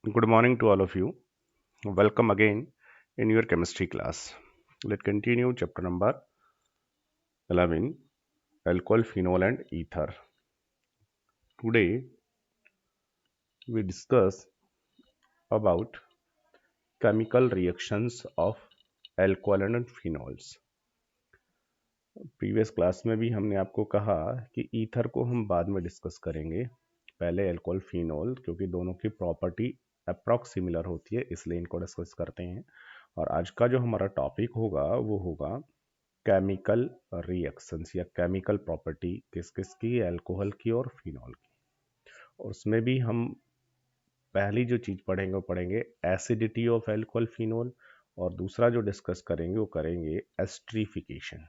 Good morning to all of you. Welcome again in your chemistry class. Let's continue chapter number 11, alcohol, phenol and ether. Today we discuss about chemical reactions of alcohol and phenols. Previous class में भी हमने आपको कहा कि ether को हम बाद में डिस्कस करेंगे, पहले अल्कोहल फिनोल, क्योंकि दोनों की प्रॉपर्टी अप्रॉक्स सिमिलर होती है, इसलिए इनको डिस्कस करते हैं। और आज का जो हमारा टॉपिक होगा वो होगा केमिकल रिएक्शंस या केमिकल प्रॉपर्टी किस किस की, अल्कोहल की और फिनोल की। और उसमें भी हम पहली जो चीज़ पढ़ेंगे वो पढ़ेंगे एसिडिटी ऑफ अल्कोहल फिनोल, और दूसरा जो डिस्कस करेंगे वो करेंगे एस्ट्रीफिकेशन।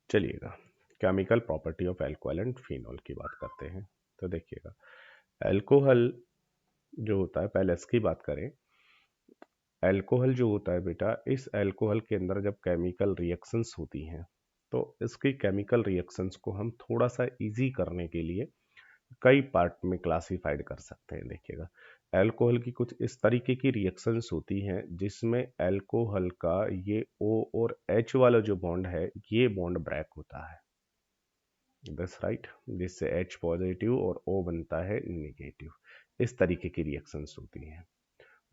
चलिएगा chemical property of alcohol and phenol की बात करते हैं। तो देखिएगा अल्कोहल जो होता है, पहले इसकी बात करें। अल्कोहल जो होता है बेटा, इस अल्कोहल के अंदर जब केमिकल रिएक्शंस होती हैं तो इसकी केमिकल रिएक्शंस को हम थोड़ा सा इजी करने के लिए कई पार्ट में क्लासिफाइड कर सकते हैं। देखिएगा अल्कोहल की कुछ इस तरीके की रिएक्शंस होती हैं जिसमें अल्कोहल का ये O और H वाला जो बॉन्ड है ये बॉन्ड ब्रेक होता है, दैट्स राइट, जिससे H पॉजिटिव और O बनता है नेगेटिव। इस तरीके की रिएक्शंस होती हैं।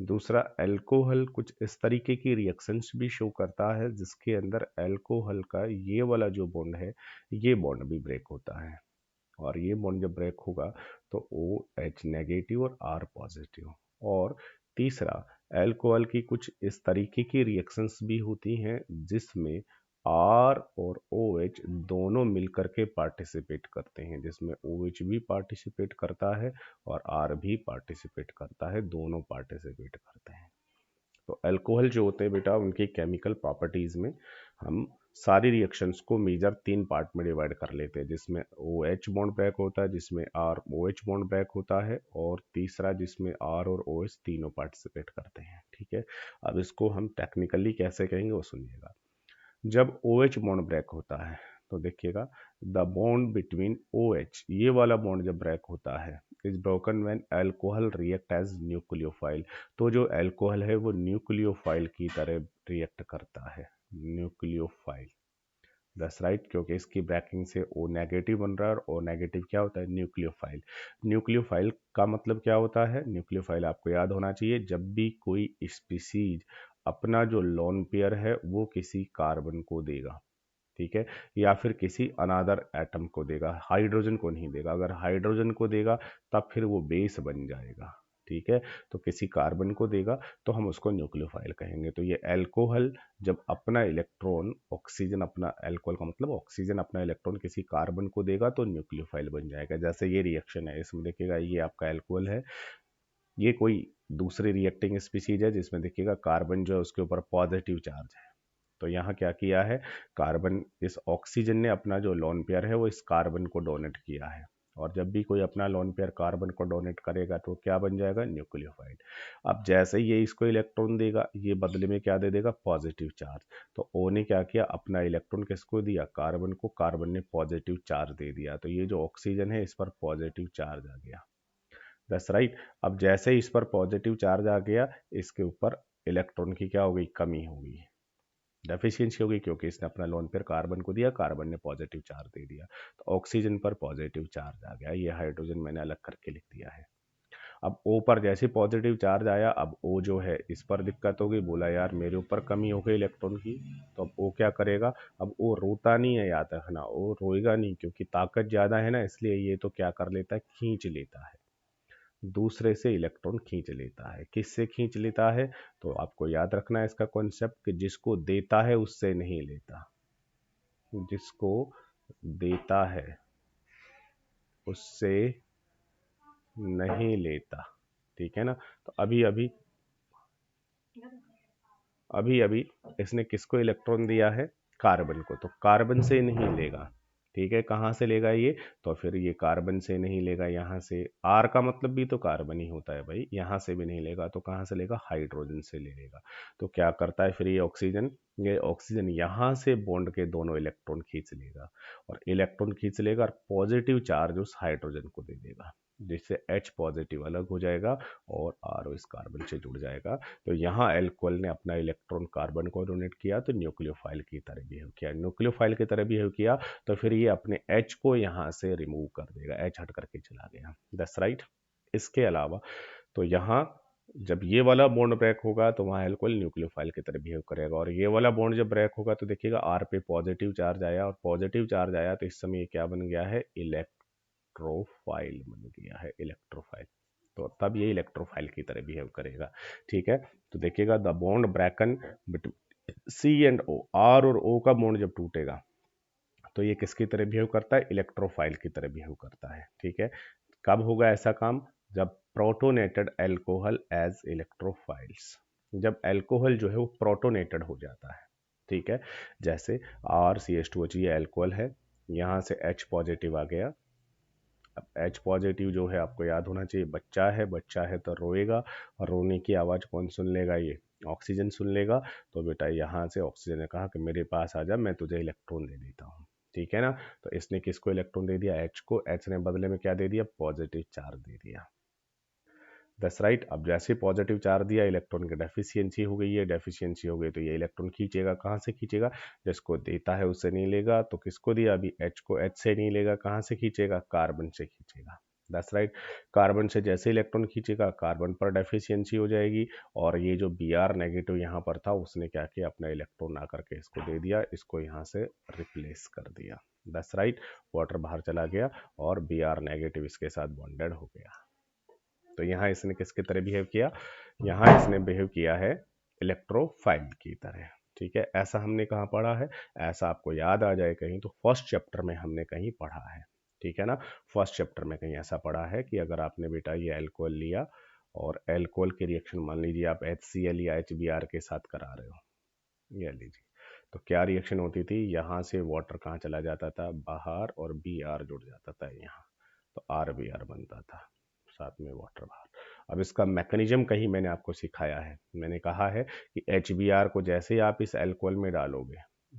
दूसरा, अल्कोहल कुछ इस तरीके की रिएक्शंस भी शो करता है जिसके अंदर अल्कोहल का ये वाला जो बॉन्ड है ये बॉन्ड भी ब्रेक होता है, और ये बॉन्ड जब ब्रेक होगा तो OH नेगेटिव और R पॉजिटिव। और तीसरा, अल्कोहल की कुछ इस तरीके की रिएक्शंस भी होती हैं जिसमें R और OH दोनों मिलकर के पार्टिसिपेट करते हैं, जिसमें OH भी पार्टिसिपेट करता है और R भी पार्टिसिपेट करता है, दोनों पार्टिसिपेट करते हैं। तो अल्कोहल जो होते हैं बेटा, उनकी केमिकल प्रॉपर्टीज में हम सारी रिएक्शंस को मेजर 3 पार्ट में डिवाइड कर लेते हैं, जिसमें OH बॉन्ड ब्रेक होता है, जिसमें R OH बॉन्ड ब्रेक होता है, और तीसरा जिसमें R और OH तीनों पार्टिसिपेट करते हैं। ठीक है, अब इसको हम टेक्निकली कैसे कहेंगे वो सुनिएगा। जब OH बॉन्ड ब्रेक होता है तो देखिएगा द बॉन्ड बिटवीन OH, ये वाला बॉन्ड जब ब्रेक होता है, is broken when alcohol react as nucleophile. तो जो अल्कोहल है वो न्यूक्लियोफाइल की तरह रिएक्ट करता है, न्यूक्लियोफाइल, दैट्स राइट, क्योंकि इसकी ब्रेकिंग से O नेगेटिव बन रहा है, और O नेगेटिव क्या होता है, न्यूक्लियोफाइल। न्यूक्लियोफाइल का मतलब क्या होता है, न्यूक्लियोफाइल आपको याद होना चाहिए, जब भी कोई स्पीसीज अपना जो लोन पेयर है वो किसी कार्बन को देगा, ठीक है, या फिर किसी अनादर एटम को देगा, हाइड्रोजन को नहीं देगा। अगर हाइड्रोजन को देगा तब फिर वो बेस बन जाएगा, ठीक है, तो किसी कार्बन को देगा तो हम उसको न्यूक्लियोफाइल कहेंगे। तो ये अल्कोहल जब अपना इलेक्ट्रॉन, ऑक्सीजन अपना, अल्कोहल का मतलब ऑक्सीजन अपना इलेक्ट्रॉन किसी कार्बन को देगा तो न्यूक्लियोफाइल बन जाएगा। जैसे ये रिएक्शन है, इसमें देखिएगा ये आपका अल्कोहल है, ये कोई दूसरी रिएक्टिंग स्पीसीज है जिसमें देखिएगा कार्बन जो है उसके ऊपर पॉजिटिव चार्ज है। तो यहाँ क्या किया है, कार्बन, इस ऑक्सीजन ने अपना जो लोन पेयर है वो इस कार्बन को डोनेट किया है, और जब भी कोई अपना लोन पेयर कार्बन को डोनेट करेगा तो क्या बन जाएगा, न्यूक्लियोफाइल। अब जैसे ही ये इसको इलेक्ट्रॉन देगा, ये बदले में क्या दे देगा, पॉजिटिव चार्ज। तो O ने क्या किया, अपना इलेक्ट्रॉन किसको दिया, कार्बन को, कार्बन ने पॉजिटिव चार्ज दे दिया, तो ये जो ऑक्सीजन है इस पर पॉजिटिव चार्ज आ गया, दैट्स राइट। अब जैसे ही इस पर पॉजिटिव चार्ज आ गया, इसके ऊपर इलेक्ट्रॉन की क्या हो गई, कमी हो गई, डेफिशिएंसी हो गई, क्योंकि इसने अपना लोन पेयर कार्बन को दिया, कार्बन ने पॉजिटिव चार्ज दे दिया, तो ऑक्सीजन पर पॉजिटिव चार्ज आ गया, ये हाइड्रोजन मैंने अलग करके लिख दिया है। अब O पर जैसे पॉजिटिव चार्ज आया, अब O जो है इस पर दिक्कत हो गई, बोला यार मेरे ऊपर कमी हो गई इलेक्ट्रॉन की, तो अब O क्या करेगा, अब O रोता नहीं है, याद रखना, O रोएगा नहीं, क्योंकि ताकत ज़्यादा है ना, इसलिए ये तो क्या कर लेता है, खींच लेता है, दूसरे से इलेक्ट्रॉन खींच लेता है। किससे खींच लेता है, तो आपको याद रखना है इसका कॉन्सेप्ट कि जिसको देता है उससे नहीं लेता, जिसको देता है उससे नहीं लेता, ठीक है ना। तो अभी अभी अभी अभी इसने किसको इलेक्ट्रॉन दिया है, कार्बन को, तो कार्बन से नहीं लेगा, ठीक है, कहाँ से लेगा ये, तो फिर ये कार्बन से नहीं लेगा, यहाँ से, आर का मतलब भी तो कार्बन ही होता है भाई, यहाँ से भी नहीं लेगा, तो कहाँ से लेगा, हाइड्रोजन से ले लेगा। तो क्या करता है फिर ये ऑक्सीजन, ये ऑक्सीजन यहाँ से बॉन्ड के दोनों इलेक्ट्रॉन खींच लेगा, और इलेक्ट्रॉन खींच लेगा और पॉजिटिव चार्ज उस हाइड्रोजन को दे देगा, जिससे H पॉजिटिव अलग हो जाएगा और R इस कार्बन से जुड़ जाएगा। तो यहाँ एल्कोहल ने अपना इलेक्ट्रॉन कार्बन को डोनेट किया तो न्यूक्लियोफाइल की तरह बिहेव किया, न्यूक्लियोफाइल की तरह बिहेव किया तो फिर ये अपने H को यहाँ से रिमूव कर देगा, H हट करके चला गया, दैट्स राइट। इसके अलावा तो यहाँ जब ये वाला बॉन्ड ब्रेक होगा तो वहाँ एल्कोहल न्यूक्लियोफाइल की तरह बिहेव करेगा, और ये वाला बॉन्ड जब ब्रेक होगा तो देखिएगा आर पे पॉजिटिव चार्ज आया, और पॉजिटिव चार्ज आया तो इस समय ये क्या बन गया है, इलेक्ट्रोफाइल बन गया है, इलेक्ट्रोफाइल। तो तब ये इलेक्ट्रोफाइल की तरह बिहेव करेगा, ठीक है। तो देखिएगा the bond broken between C and O, R और ओ का बॉन्ड जब टूटेगा तो ये किसकी तरह बिहेव करता है, इलेक्ट्रोफाइल की तरह बिहेव करता है, ठीक है। कब होगा ऐसा काम, जब प्रोटोनेटेड एल्कोहल एज इलेक्ट्रोफाइल्स, जब एल्कोहल जो है वो प्रोटोनेटेड हो जाता है, ठीक है। जैसे RCH2H ये एल्कोहल है, यहाँ से H पॉजिटिव आ गया। अब H पॉजिटिव जो है आपको याद होना चाहिए, बच्चा है तो रोएगा, और रोने की आवाज़ कौन सुन लेगा, ये ऑक्सीजन सुन लेगा। तो बेटा यहाँ से ऑक्सीजन ने कहा कि मेरे पास आ जा, मैं तुझे इलेक्ट्रॉन दे देता हूँ, ठीक है ना। तो इसने किसको इलेक्ट्रॉन दे दिया, H को। H ने बदले में क्या दे दिया, पॉजिटिव चार्ज दे दिया, दैट्स राइट। अब जैसे पॉजिटिव चार्ज दिया, इलेक्ट्रॉन की डेफिशिएंसी हो गई है, डेफिशिएंसी हो गई तो ये इलेक्ट्रॉन खींचेगा, कहाँ से खींचेगा, जिसको देता है उससे नहीं लेगा। तो किसको दिया, अभी H को H से नहीं लेगा, कहाँ से खींचेगा, कार्बन से खींचेगा, दैट्स राइट। कार्बन से जैसे इलेक्ट्रॉन खींचेगा, कार्बन पर डेफिशिएंसी हो जाएगी, और ये जो Br नेगेटिव यहाँ पर था उसने क्या किया, अपना इलेक्ट्रॉन आकर के इसको दे दिया, इसको यहाँ से रिप्लेस कर दिया, दैट्स राइट। वाटर बाहर चला गया और Br नेगेटिव इसके साथ बॉन्डेड हो गया। तो यहाँ इसने किसकी तरह बिहेव किया, यहाँ इसने बिहेव किया है इलेक्ट्रोफाइल की तरह, ठीक है। ऐसा हमने कहाँ पढ़ा है, ऐसा आपको याद आ जाए कहीं तो फर्स्ट चैप्टर में हमने कहीं पढ़ा है, ठीक है ना। फर्स्ट चैप्टर में कहीं ऐसा पढ़ा है कि अगर आपने बेटा ये एल्कोहल लिया और एल्कोहल की रिएक्शन मान लीजिए आप HCl या HBr के साथ करा रहे हो, ये लीजिए, तो क्या रिएक्शन होती थी, यहाँ से वाटर कहाँ चला जाता था, बाहर, और Br जुड़ जाता था यहाँ, तो RBr बनता था, साथ में वाटर बाहर। अब इसका मैकेनिज्म कहीं मैंने आपको सिखाया है, मैंने कहा है कि HBr को जैसे ही आप इस एल्कोहल में डालोगे,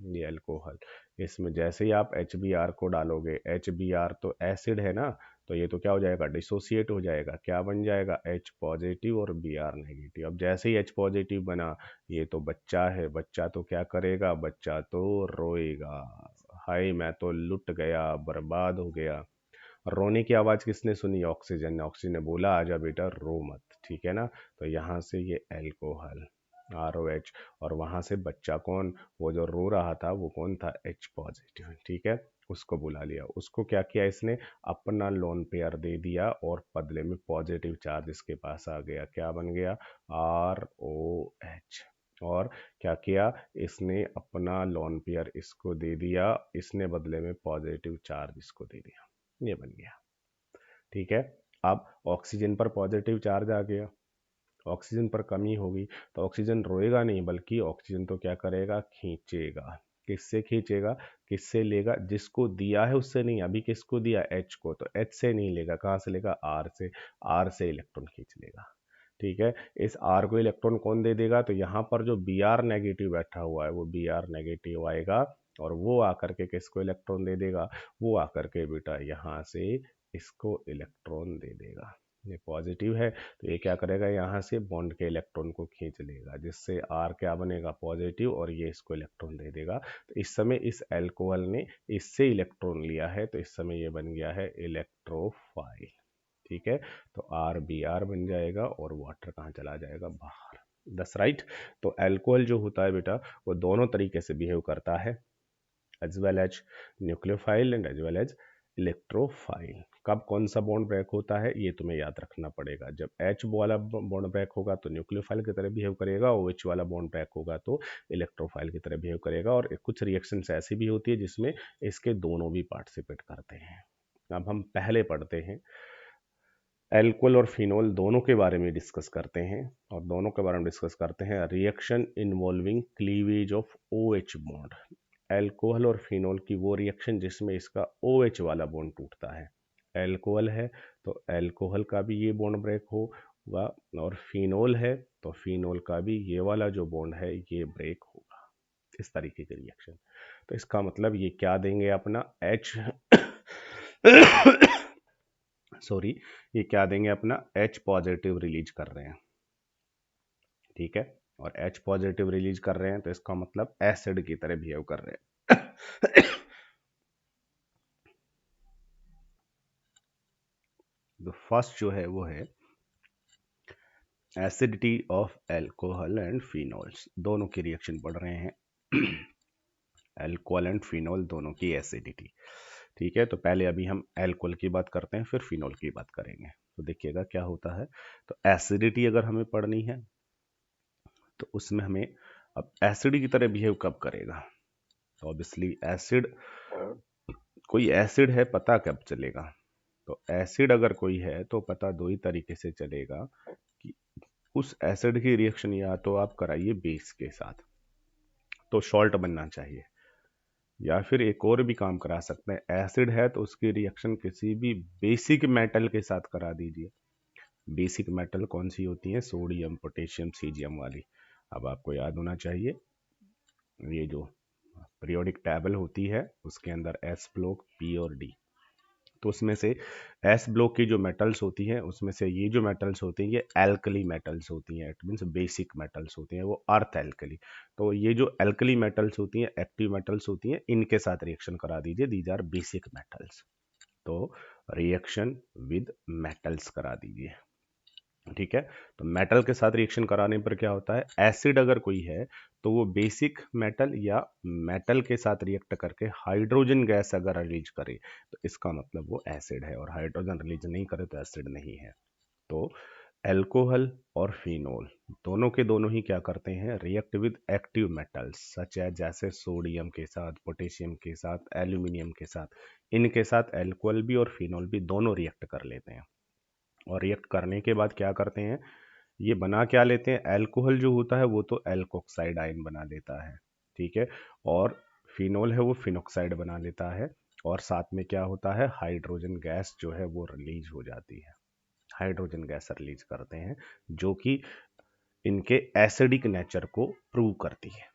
ये एल्कोहल, इसमें जैसे ही आप HBr को डालोगे, HBr तो एसिड है ना, तो ये तो क्या हो जाएगा, डिसोसिएट हो जाएगा, क्या बन जाएगा, H पॉजिटिव और Br नेगेटिव। अब जैसे ही H पॉजिटिव बना, ये तो बच्चा है, बच्चा तो क्या करेगा, बच्चा तो रोएगा, हाय मैं तो लुट गया, बर्बाद हो गया। रोने की आवाज़ किसने सुनी, ऑक्सीजन ने, ऑक्सीजन ने बोला आजा बेटा रो मत, ठीक है ना। तो यहाँ से ये एल्कोहल ROH, और वहाँ से बच्चा कौन, वो जो रो रहा था वो कौन था, H पॉजिटिव, ठीक है। उसको बुला लिया, उसको क्या किया इसने, अपना लोन पेयर दे दिया, और बदले में पॉजिटिव चार्ज इसके पास आ गया, क्या बन गया, ROH। और क्या किया इसने, अपना लोन पेयर इसको दे दिया, इसने बदले में पॉजिटिव चार्ज इसको दे दिया, ये बन गया, ठीक है। अब ऑक्सीजन पर पॉजिटिव चार्ज आ गया, ऑक्सीजन पर कमी होगी तो ऑक्सीजन रोएगा नहीं, बल्कि ऑक्सीजन तो क्या करेगा, खींचेगा, किससे खींचेगा, किससे लेगा, जिसको दिया है उससे नहीं, अभी किसको दिया, H को, तो H से नहीं लेगा, कहाँ से लेगा, R से, R से इलेक्ट्रॉन खींच लेगा, ठीक है। इस R को इलेक्ट्रॉन कौन दे देगा, तो यहाँ पर जो Br नेगेटिव बैठा हुआ है वो Br नेगेटिव आएगा, और वो आकर के किसको इलेक्ट्रॉन दे देगा, वो आकर के बेटा यहाँ से इसको इलेक्ट्रॉन दे देगा, ये पॉजिटिव है तो ये क्या करेगा, यहाँ से बॉन्ड के इलेक्ट्रॉन को खींच लेगा, जिससे R क्या बनेगा, पॉजिटिव, और ये इसको इलेक्ट्रॉन दे देगा। तो इस समय इस एल्कोहल ने इससे इलेक्ट्रॉन लिया है, तो इस समय ये बन गया है इलेक्ट्रोफाइल, ठीक है। तो RBr बन जाएगा, और वाटर कहाँ चला जाएगा, बाहर, दस राइट। तो एल्कोहल जो होता है बेटा वो दोनों तरीके से बिहेव करता है, as well as nucleophile and as well as electrophile. कब कौन सा बॉन्ड ब्रेक होता है ये तुम्हें याद रखना पड़ेगा, जब H वाला बॉन्ड ब्रेक होगा तो न्यूक्लियोफाइल की तरह बिहेव करेगा, और OH वाला बॉन्ड ब्रेक होगा तो इलेक्ट्रोफाइल की तरह बिहेव करेगा। और कुछ रिएक्शंस ऐसी भी होती है जिसमें इसके दोनों भी पार्टिसिपेट करते हैं। अब हम पहले पढ़ते हैं, एल्कोहल और फिनोल दोनों के बारे में डिस्कस करते हैं, और दोनों के बारे में डिस्कस करते हैं reaction involving cleavage of OH bond. Alcohol और फिनोल की वो रिएक्शन जिसमें इसका OH वाला बॉन्ड टूटता है, एल्कोहल है तो एल्कोहल का भी ये बॉन्ड ब्रेक होगा, और फिनोल है तो फिनोल का भी ये वाला जो बॉन्ड है ये ब्रेक होगा, इस तरीके की रिएक्शन। तो इसका मतलब ये क्या देंगे अपना H सॉरी, ये क्या देंगे अपना H पॉजिटिव रिलीज कर रहे हैं, ठीक है। और H पॉजिटिव रिलीज कर रहे हैं तो इसका मतलब एसिड की तरह बिहेव कर रहे हैं। तो फर्स्ट जो है वो है acidity of alcohol and phenols, दोनों की रिएक्शन पढ़ रहे हैं। एल्कोहल एंड फिनॉल दोनों की एसिडिटी, ठीक है। तो पहले अभी हम एल्कोहल की बात करते हैं, फिर फिनॉल की बात करेंगे। तो देखिएगा क्या होता है। तो एसिडिटी अगर हमें पढ़नी है तो उसमें हमें, अब एसिड की तरह बिहेव कब करेगा, तो ऑब्वियसली एसिड, कोई एसिड है पता कब चलेगा। तो एसिड अगर कोई है तो पता दो ही तरीके से चलेगा कि उस एसिड की रिएक्शन या तो आप कराइए बेस के साथ, तो सॉल्ट बनना चाहिए, या फिर एक और भी काम करा सकते हैं। एसिड है तो उसकी रिएक्शन किसी भी बेसिक मेटल के साथ करा दीजिए। बेसिक मेटल कौन सी होती है, सोडियम पोटेशियम सीजियम वाली। अब आपको याद होना चाहिए, ये जो पीरियोडिक टेबल होती है उसके अंदर एस ब्लॉक पी और डी, तो उसमें से एस ब्लॉक की जो मेटल्स होती हैं उसमें से ये जो मेटल्स होती हैं ये एल्कली मेटल्स होती हैं, इट मीन्स बेसिक मेटल्स होती हैं, वो अर्थ एल्कली। तो ये जो एल्कली मेटल्स होती हैं, एक्टिव मेटल्स होती हैं, इनके साथ रिएक्शन करा दीजिए, दीज आर बेसिक मेटल्स। तो रिएक्शन विद मेटल्स करा दीजिए, ठीक है। तो मेटल के साथ रिएक्शन कराने पर क्या होता है, एसिड अगर कोई है तो वो बेसिक मेटल या मेटल के साथ रिएक्ट करके हाइड्रोजन गैस अगर रिलीज करे तो इसका मतलब वो एसिड है, और हाइड्रोजन रिलीज नहीं करे तो एसिड नहीं है। तो एल्कोहल और फिनोल दोनों के दोनों ही क्या करते हैं, रिएक्ट विद एक्टिव मेटल्स सच है, जैसे सोडियम के साथ, पोटेशियम के साथ, एल्यूमिनियम के साथ। इनके साथ एल्कोहल भी और फिनोल भी दोनों रिएक्ट कर लेते हैं, और रिएक्ट करने के बाद क्या करते हैं, ये बना क्या लेते हैं, एल्कोहल जो होता है वो तो एल्कोक्साइड आयन बना लेता है, ठीक है। और फिनोल है वो फिनोक्साइड बना लेता है, और साथ में क्या होता है, हाइड्रोजन गैस जो है वो रिलीज हो जाती है, हाइड्रोजन गैस रिलीज करते हैं, जो कि इनके एसिडिक नेचर को प्रूव करती है।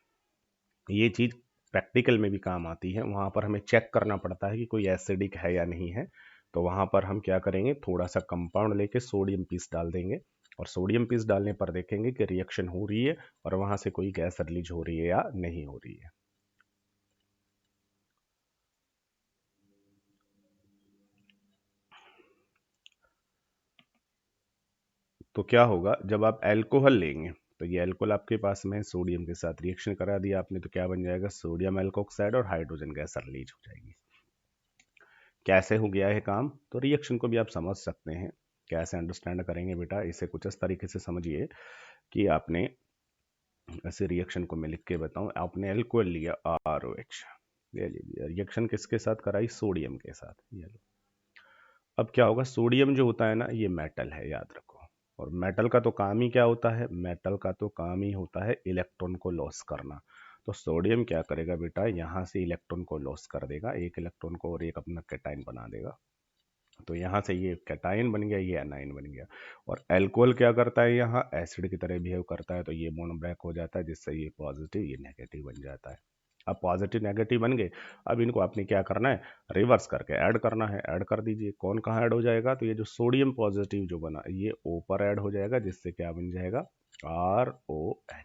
ये चीज़ प्रैक्टिकल में भी काम आती है, वहाँ पर हमें चेक करना पड़ता है कि कोई एसिडिक है या नहीं है। तो वहाँ पर हम क्या करेंगे, थोड़ा सा कंपाउंड लेके सोडियम पीस डाल देंगे, और सोडियम पीस डालने पर देखेंगे कि रिएक्शन हो रही है और वहाँ से कोई गैस रिलीज हो रही है या नहीं हो रही है। तो क्या होगा, जब आप अल्कोहल लेंगे तो ये अल्कोहल आपके पास में सोडियम के साथ रिएक्शन करा दिया आपने, तो क्या बन जाएगा, सोडियम एल्कोक्साइड, और हाइड्रोजन गैस रिलीज हो जाएगी। कैसे हो गया है काम, तो रिएक्शन को भी आप समझ सकते हैं। कैसे अंडरस्टैंड करेंगे बेटा, इसे कुछ इस तरीके से समझिए कि आपने, ऐसे रिएक्शन को मैं लिख के बताऊं, आपने एल्कोहल लिया ROH, ले लीजिए, रिएक्शन किसके साथ कराई, सोडियम के साथ, ये लो। अब क्या होगा, सोडियम जो होता है ना ये मेटल है, याद रखो। और मेटल का तो काम ही क्या होता है, मेटल का तो काम ही होता है इलेक्ट्रॉन को लॉस करना। तो सोडियम क्या करेगा बेटा, यहाँ से इलेक्ट्रॉन को लॉस कर देगा, एक इलेक्ट्रॉन को, और एक अपना कैटाइन बना देगा। तो यहाँ से ये कैटाइन बन गया, ये एनाइन बन गया। और अल्कोहल क्या करता है, यहाँ एसिड की तरह बिहेव करता है, तो ये बॉन्ड ब्रेक हो जाता है, जिससे ये पॉजिटिव ये नेगेटिव बन जाता है। अब पॉजिटिव नेगेटिव बन गए, अब इनको आपने क्या करना है, रिवर्स करके ऐड करना है। ऐड कर दीजिए, कौन कहाँ ऐड हो जाएगा, तो ये जो सोडियम पॉजिटिव जो बना ये O पर ऐड हो जाएगा, जिससे क्या बन जाएगा, RON।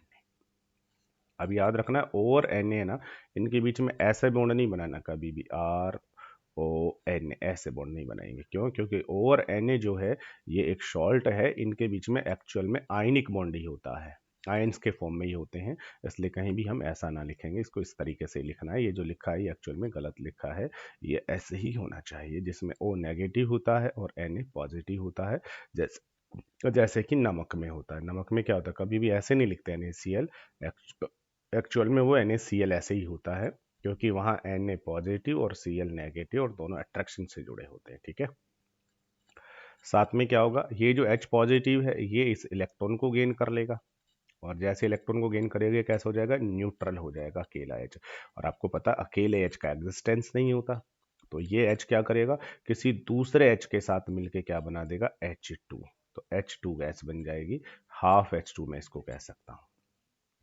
अब याद रखना है O और Na है ना, इनके बीच में ऐसे बॉन्ड नहीं बनाना कभी भी, RON ऐसे बॉन्ड नहीं बनाएंगे। क्यों, क्योंकि O और Na जो है ये एक सॉल्ट है, इनके बीच में एक्चुअल में आयनिक बॉन्ड ही होता है, आयंस के फॉर्म में ही होते हैं। इसलिए कहीं भी हम ऐसा ना लिखेंगे, इसको इस तरीके से लिखना है। ये जो लिखा है ये एक्चुअल में गलत लिखा है, ये ऐसे ही होना चाहिए, जिसमें O नेगेटिव होता है और Na पॉजिटिव होता है। जैसे जैसे कि नमक में होता है, नमक में क्या होता है, कभी भी ऐसे नहीं लिखते NaCl, एक्चुअल में वो NaCl ऐसे ही होता है, क्योंकि वहाँ Na पॉजिटिव और Cl नेगेटिव, और दोनों अट्रैक्शन से जुड़े होते हैं, ठीक है। साथ में क्या होगा, ये जो H पॉजिटिव है ये इस इलेक्ट्रॉन को गेन कर लेगा, और जैसे इलेक्ट्रॉन को गेन करेगा कैसे हो जाएगा, न्यूट्रल हो जाएगा, अकेला H। और आपको पता अकेले H का एग्जिस्टेंस नहीं होता, तो ये H क्या करेगा, किसी दूसरे H के साथ मिलके क्या बना देगा, H2। तो H2 गैस बन जाएगी, हाफ H2 मैं इसको कह सकता हूँ।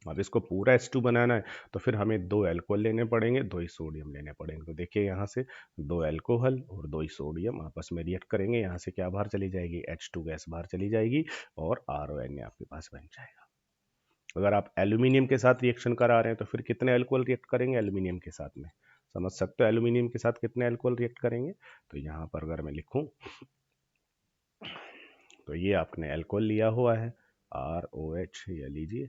अब इसको पूरा H2 बनाना है तो फिर हमें 2 अल्कोहल लेने पड़ेंगे, 2 ही सोडियम लेने पड़ेंगे। तो देखिए यहाँ से 2 अल्कोहल और 2 ही सोडियम आपस में रिएक्ट करेंगे, यहाँ से क्या बाहर चली जाएगी, H2 गैस बाहर चली जाएगी और RONA आपके पास बन जाएगा। अगर आप एल्यूमिनियम के साथ रिएक्शन करा रहे हैं तो फिर कितने अल्कोहल रिएक्ट करेंगे एल्यूमिनियम के साथ में, समझ सकते हो एल्यूमिनियम के साथ कितने अल्कोहल रिएक्ट करेंगे। तो यहाँ पर अगर मैं लिखूं तो ये आपने अल्कोहल लिया हुआ है ROH, ये लीजिए।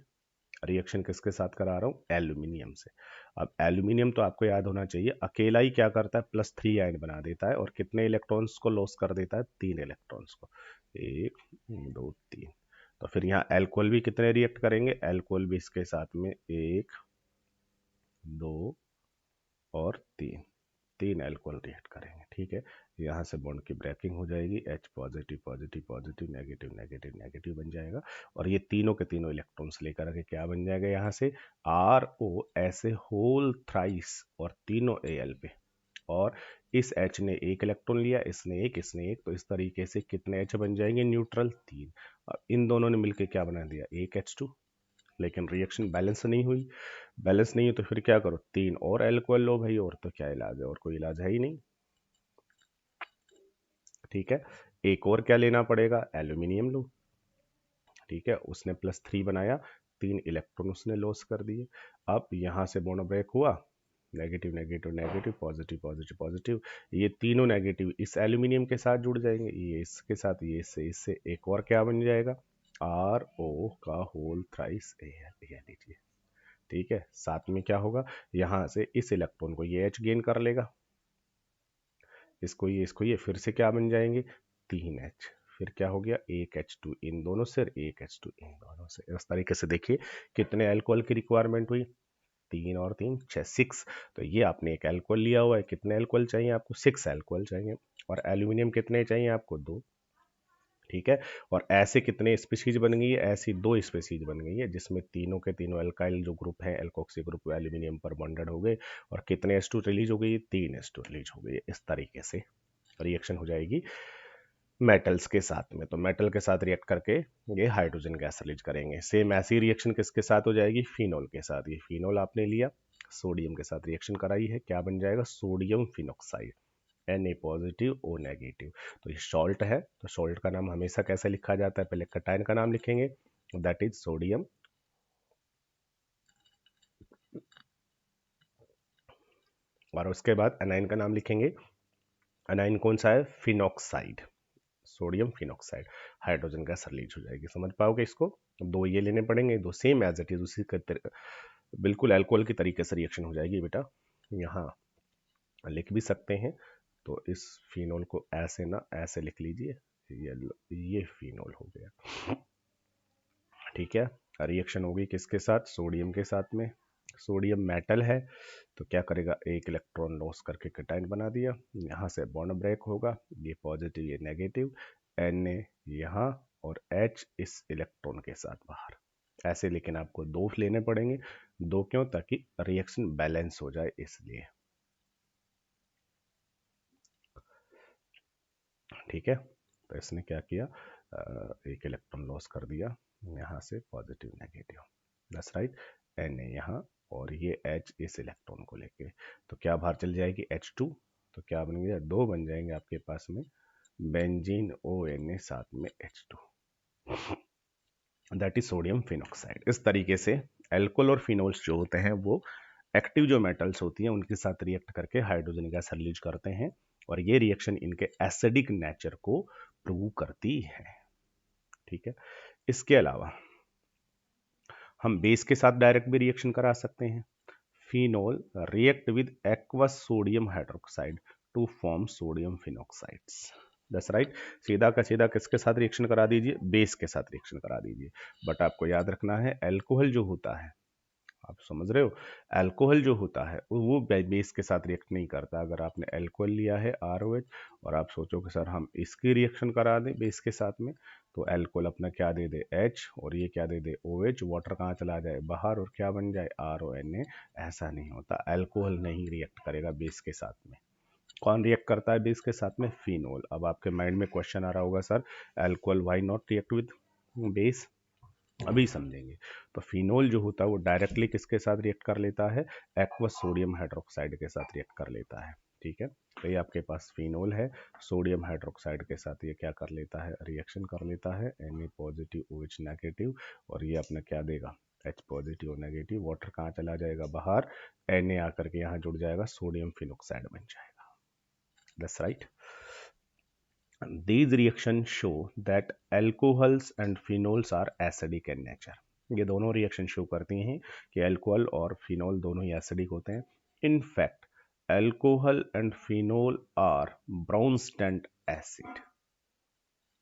रिएक्शन किसके साथ करा रहा हूँ, एल्यूमिनियम से। अब एल्यूमिनियम तो आपको याद होना चाहिए अकेला ही क्या करता है, +3 आयन बना देता है और कितने इलेक्ट्रॉन्स को लॉस कर देता है, 3 इलेक्ट्रॉन्स को, 1 2 3। तो फिर यहाँ एल्कोहल भी कितने रिएक्ट करेंगे, एल्कोहल भी इसके साथ में 1 2 और 3, 3 अल्कोहल रिएक्ट करेंगे। ठीक है, यहाँ से बॉन्ड की ब्रेकिंग हो जाएगी, H positive positive positive negative negative negative बन जाएगा और ये तीनों के तीनों इलेक्ट्रॉन्स लेकर के क्या बन जाएगा, यहाँ से RO ऐसे होल थ्राइस और तीनों Al पे, और इस H ने एक इलेक्ट्रॉन लिया, इसने एक, तो इस तरीके से कितने H बन जाएंगे, न्यूट्रल 3। अब इन दोनों ने मिलकर क्या बना दिया, एक H2। लेकिन रिएक्शन बैलेंस नहीं हुई, बैलेंस नहीं है तो फिर क्या करो, 3 और अल्कोहल लो भाई, और तो क्या इलाज है, और कोई इलाज है ही नहीं। ठीक है, एक और क्या लेना पड़ेगा, एल्यूमिनियम लो। ठीक है, उसने +3 बनाया, 3 इलेक्ट्रॉन उसने लॉस कर दिए। अब यहाँ से बॉन्ड ब्रेक हुआ, negative negative negative positive positive positive, ये तीनों नेगेटिव इस एल्यूमिनियम के साथ जुड़ जाएंगे, ये इसके साथ, ये इससे एक और क्या बन जाएगा, RO का होल थ्राइस Al, ये लीजिए। ठीक है, साथ में क्या होगा, यहाँ से इस इलेक्ट्रॉन को ये H गेन कर लेगा, इसको ये फिर से क्या बन जाएंगे, 3H। फिर क्या हो गया, एक H2 इन दोनों से और एक H2 इन दोनों से। इस तरीके से देखिए कितने अल्कोहल की रिक्वायरमेंट हुई, 3 और 3 6, 6। तो ये आपने एक अल्कोहल लिया हुआ है, कितने अल्कोहल चाहिए आपको, 6 अल्कोहल चाहिए। और एल्यूमिनियम कितने चाहिए आपको, 2। ठीक है, और ऐसे कितने स्पीशीज बन गई है, ऐसी 2 स्पीशीज बन गई है जिसमें तीनों के तीनों अल्काइल जो ग्रुप है, एल्कोक्सी ग्रुप एल्यूमिनियम पर बॉन्डेड हो गए, और कितने H2 रिलीज हो गई, 3 H2 रिलीज हो गई। इस तरीके से रिएक्शन हो जाएगी मेटल्स के साथ में। तो मेटल के साथ रिएक्ट करके ये हाइड्रोजन गैस रिलीज करेंगे। सेम ऐसी रिएक्शन किसके साथ हो जाएगी, फिनॉल के साथ। ये फिनॉल आपने लिया, सोडियम के साथ रिएक्शन कराई है, क्या बन जाएगा, sodium phenoxide, Na positive O negative. तो ये सॉल्ट है, तो सॉल्ट का नाम हमेशा कैसे लिखा जाता है, पहले कटायन का नाम लिखेंगे, दैट इज सोडियम, और उसके बाद एनाइन का नाम लिखेंगे। एनाइन कौन सा है, phenoxide, sodium phenoxide, hydrogen gas release हो जाएगी। समझ पाओगे इसको, 2 ये लेने पड़ेंगे, 2 सेम एज इट इज उसी बिल्कुल अल्कोहल की तरीके से रिएक्शन हो जाएगी बेटा। यहाँ लिख भी सकते हैं, तो इस फिनोल को ऐसे ना ऐसे लिख लीजिए, ये फिनोल हो गया। ठीक है, रिएक्शन होगी किसके साथ, सोडियम के साथ में। सोडियम मेटल है तो क्या करेगा, एक इलेक्ट्रॉन लॉस करके कैटायन बना दिया, यहाँ से बॉन्ड ब्रेक होगा, ये पॉजिटिव ये नेगेटिव, Na यहाँ और H इस इलेक्ट्रॉन के साथ बाहर, ऐसे। लेकिन आपको 2 लेने पड़ेंगे, 2 क्यों, ताकि रिएक्शन बैलेंस हो जाए इसलिए। ठीक है, तो इसने क्या किया, एक इलेक्ट्रॉन लॉस कर दिया, यहाँ से positive negative, that's right. Na यहाँ और ये H इस इलेक्ट्रॉन को लेके, तो क्या बाहर चल जाएगी, H2। तो क्या बन गया, 2 बन जाएंगे आपके पास में, बेंजीन ONA साथ में H2, that is sodium phenoxide. इस तरीके से एल्कोहल और फिनोल्स जो होते हैं वो एक्टिव जो मेटल्स होती हैं उनके साथ रिएक्ट करके हाइड्रोजन गैस रिलीज करते हैं, और ये रिएक्शन इनके एसिडिक नेचर को प्रूव करती है। ठीक है, इसके अलावा हम बेस के साथ डायरेक्ट भी रिएक्शन करा सकते हैं। Phenol react with aqueous sodium hydroxide to form sodium phenoxides, that's right. सीधा का सीधा किसके साथ रिएक्शन करा दीजिए, बेस के साथ रिएक्शन करा दीजिए। बट आपको याद रखना है, अल्कोहल जो होता है, आप समझ रहे हो, अल्कोहल जो होता है वो बेस के साथ रिएक्ट नहीं करता। अगर आपने अल्कोहल लिया है ROH और आप सोचो कि सर हम इसकी रिएक्शन करा दें बेस के साथ में, तो अल्कोहल अपना क्या दे दे, H, और ये क्या दे दे, OH, वाटर कहाँ चला जाए बाहर और क्या बन जाए, RONA। ऐसा नहीं होता, अल्कोहल नहीं रिएक्ट करेगा बेस के साथ में। कौन रिएक्ट करता है बेस के साथ में, फिनोल। अब आपके माइंड में क्वेश्चन आ रहा होगा, sir alcohol why not react with base, अभी समझेंगे। तो फिनोल जो होता है वो डायरेक्टली किसके साथ रिएक्ट कर लेता है, एक्वस सोडियम हाइड्रोक्साइड के साथ रिएक्ट कर लेता है। ठीक है, तो ये आपके पास फिनोल है, सोडियम हाइड्रोक्साइड के साथ ये क्या कर लेता है, रिएक्शन कर लेता है, Na पॉजिटिव OH नेगेटिव, और ये अपना क्या देगा, H पॉजिटिव नेगेटिव, वाटर कहाँ चला जाएगा बाहर, Na आकर के यहाँ जुड़ जाएगा, सोडियम फिनोक्साइड बन जाएगा। That's right. These reactions show that alcohols and phenols are acidic in nature. ये दोनों रिएक्शन शो करती हैं कि अल्कोहल और फिनोल दोनों ही एसिडिक होते हैं। In fact alcohol and phenol are Bronsted acid.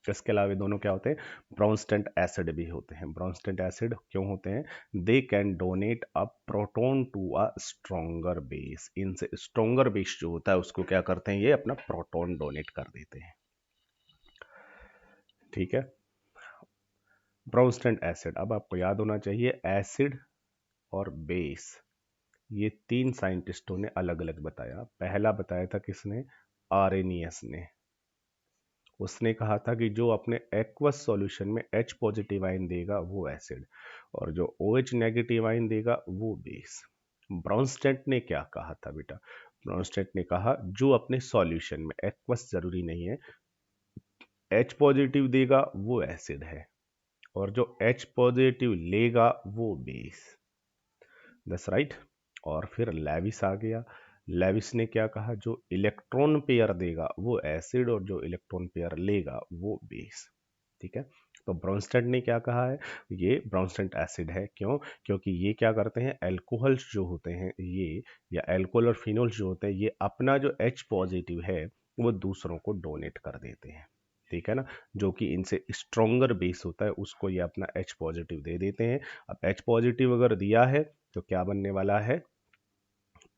इसके अलावा दोनों क्या होते हैं, ब्राउनस्टेंट एसिड भी होते हैं। ब्राउनस्टेंट एसिड क्यों होते हैं, they can donate a proton to a stronger base. इनसे स्ट्रोंगर बेस जो होता है उसको क्या करते हैं, ये अपना प्रोटॉन डोनेट कर देते हैं। ठीक है, ब्राउनस्टेंट एसिड। अब आपको याद होना चाहिए एसिड और बेस ये तीन साइंटिस्टों ने अलग अलग बताया। पहला बताया था किसने, आर्रेनियस ने। उसने कहा था कि जो अपने एक्वस सॉल्यूशन में H पॉजिटिव आयन देगा वो एसिड, और जो OH नेगेटिव आयन देगा वो बेस। ब्राउनस्टेंट ने क्या कहा था बेटा, ब्राउनस्टेंट ने कहा जो अपने सॉल्यूशन में, एक्वस जरूरी नहीं है, H पॉजिटिव देगा वो एसिड है, और जो H पॉजिटिव लेगा वो बेस। That's right. और फिर लेविस आ गया। लेविस ने क्या कहा, जो इलेक्ट्रॉन पेयर देगा वो एसिड, और जो इलेक्ट्रॉन पेयर लेगा वो बेस। ठीक है, तो ब्राउनस्टेंट ने क्या कहा है, ये ब्राउनस्टेंट एसिड है। क्यों, क्योंकि ये क्या करते हैं, एल्कोहल्स जो होते हैं ये, या एल्कोहल और फिनोल्स जो होते हैं ये अपना जो H पॉजिटिव है वो दूसरों को डोनेट कर देते हैं। ठीक है ना, जो कि इनसे स्ट्रोंगर बेस होता है उसको ये अपना H पॉजिटिव दे देते हैं। अब H पॉजिटिव अगर दिया है तो क्या बनने वाला है,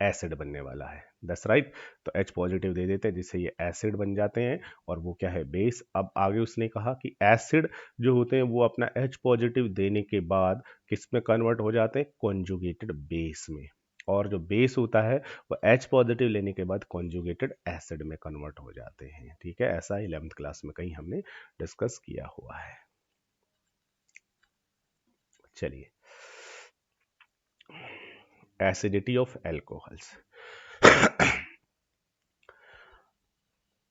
एसिड बनने वाला है। That's right. तो H पॉजिटिव दे देते हैं जिससे ये एसिड बन जाते हैं, और वो क्या है, बेस। अब आगे उसने कहा कि एसिड जो होते हैं वो अपना H पॉजिटिव देने के बाद किस में कन्वर्ट हो जाते हैं, कॉन्जुगेटेड बेस में, और जो बेस होता है वो H पॉजिटिव लेने के बाद कॉन्जुगेटेड एसिड में कन्वर्ट हो जाते हैं। ठीक है, ऐसा 11th क्लास में कहीं हमने डिस्कस किया हुआ है। चलिए, एसिडिटी ऑफ एल्कोहल्स।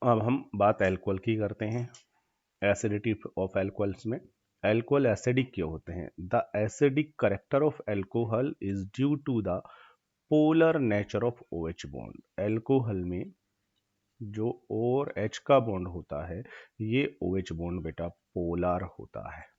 अब हम बात एल्कोहल की करते हैं। एसिडिटी ऑफ एल्कोहल्स में, एल्कोहल एसिडिक क्यों होते हैं, the acidic character of alcohol is due to the polar nature of OH bond. Alcohol में जो O और H का बॉन्ड होता है ये OH बॉन्ड बेटा पोलर होता है।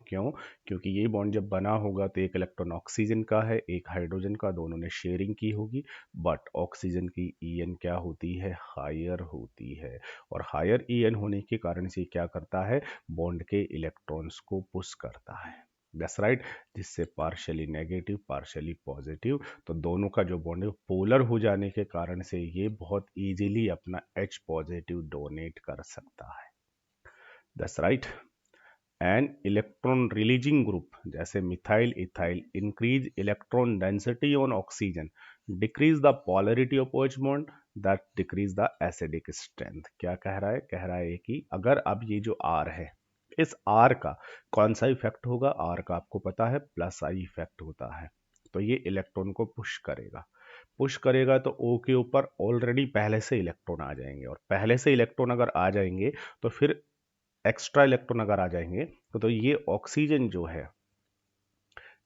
क्यों, क्योंकि ये बॉन्ड जब बना होगा तो एक इलेक्ट्रॉन ऑक्सीजन का है, एक हाइड्रोजन का, दोनों ने शेयरिंग की होगी, बट ऑक्सीजन की En क्या होती है, हायर होती है, और हायर En होने के कारण से क्या करता है, बॉन्ड के इलेक्ट्रॉन्स को पुश करता है। दैट्स राइट, जिससे पार्शियली नेगेटिव पार्शियली पॉजिटिव, तो दोनों का जो बॉन्ड है पोलर हो जाने के कारण से ये बहुत इजीली अपना H पॉजिटिव डोनेट कर सकता है। That's right. And electron releasing group जैसे methyl ethyl increase electron density on oxygen, decrease the polarity of OH bond, that decrease the acidic strength. क्या कह रहा है, कह रहा है कि अगर अब ये जो R है, इस R का कौन सा इफेक्ट होगा, R का आपको पता है प्लस I इफेक्ट होता है, तो ये इलेक्ट्रॉन को पुश करेगा। पुश करेगा तो O के ऊपर ऑलरेडी पहले से इलेक्ट्रॉन आ जाएंगे, और पहले से इलेक्ट्रॉन अगर आ जाएंगे तो फिर एक्स्ट्रा इलेक्ट्रॉन अगर आ जाएंगे तो ये ऑक्सीजन जो है,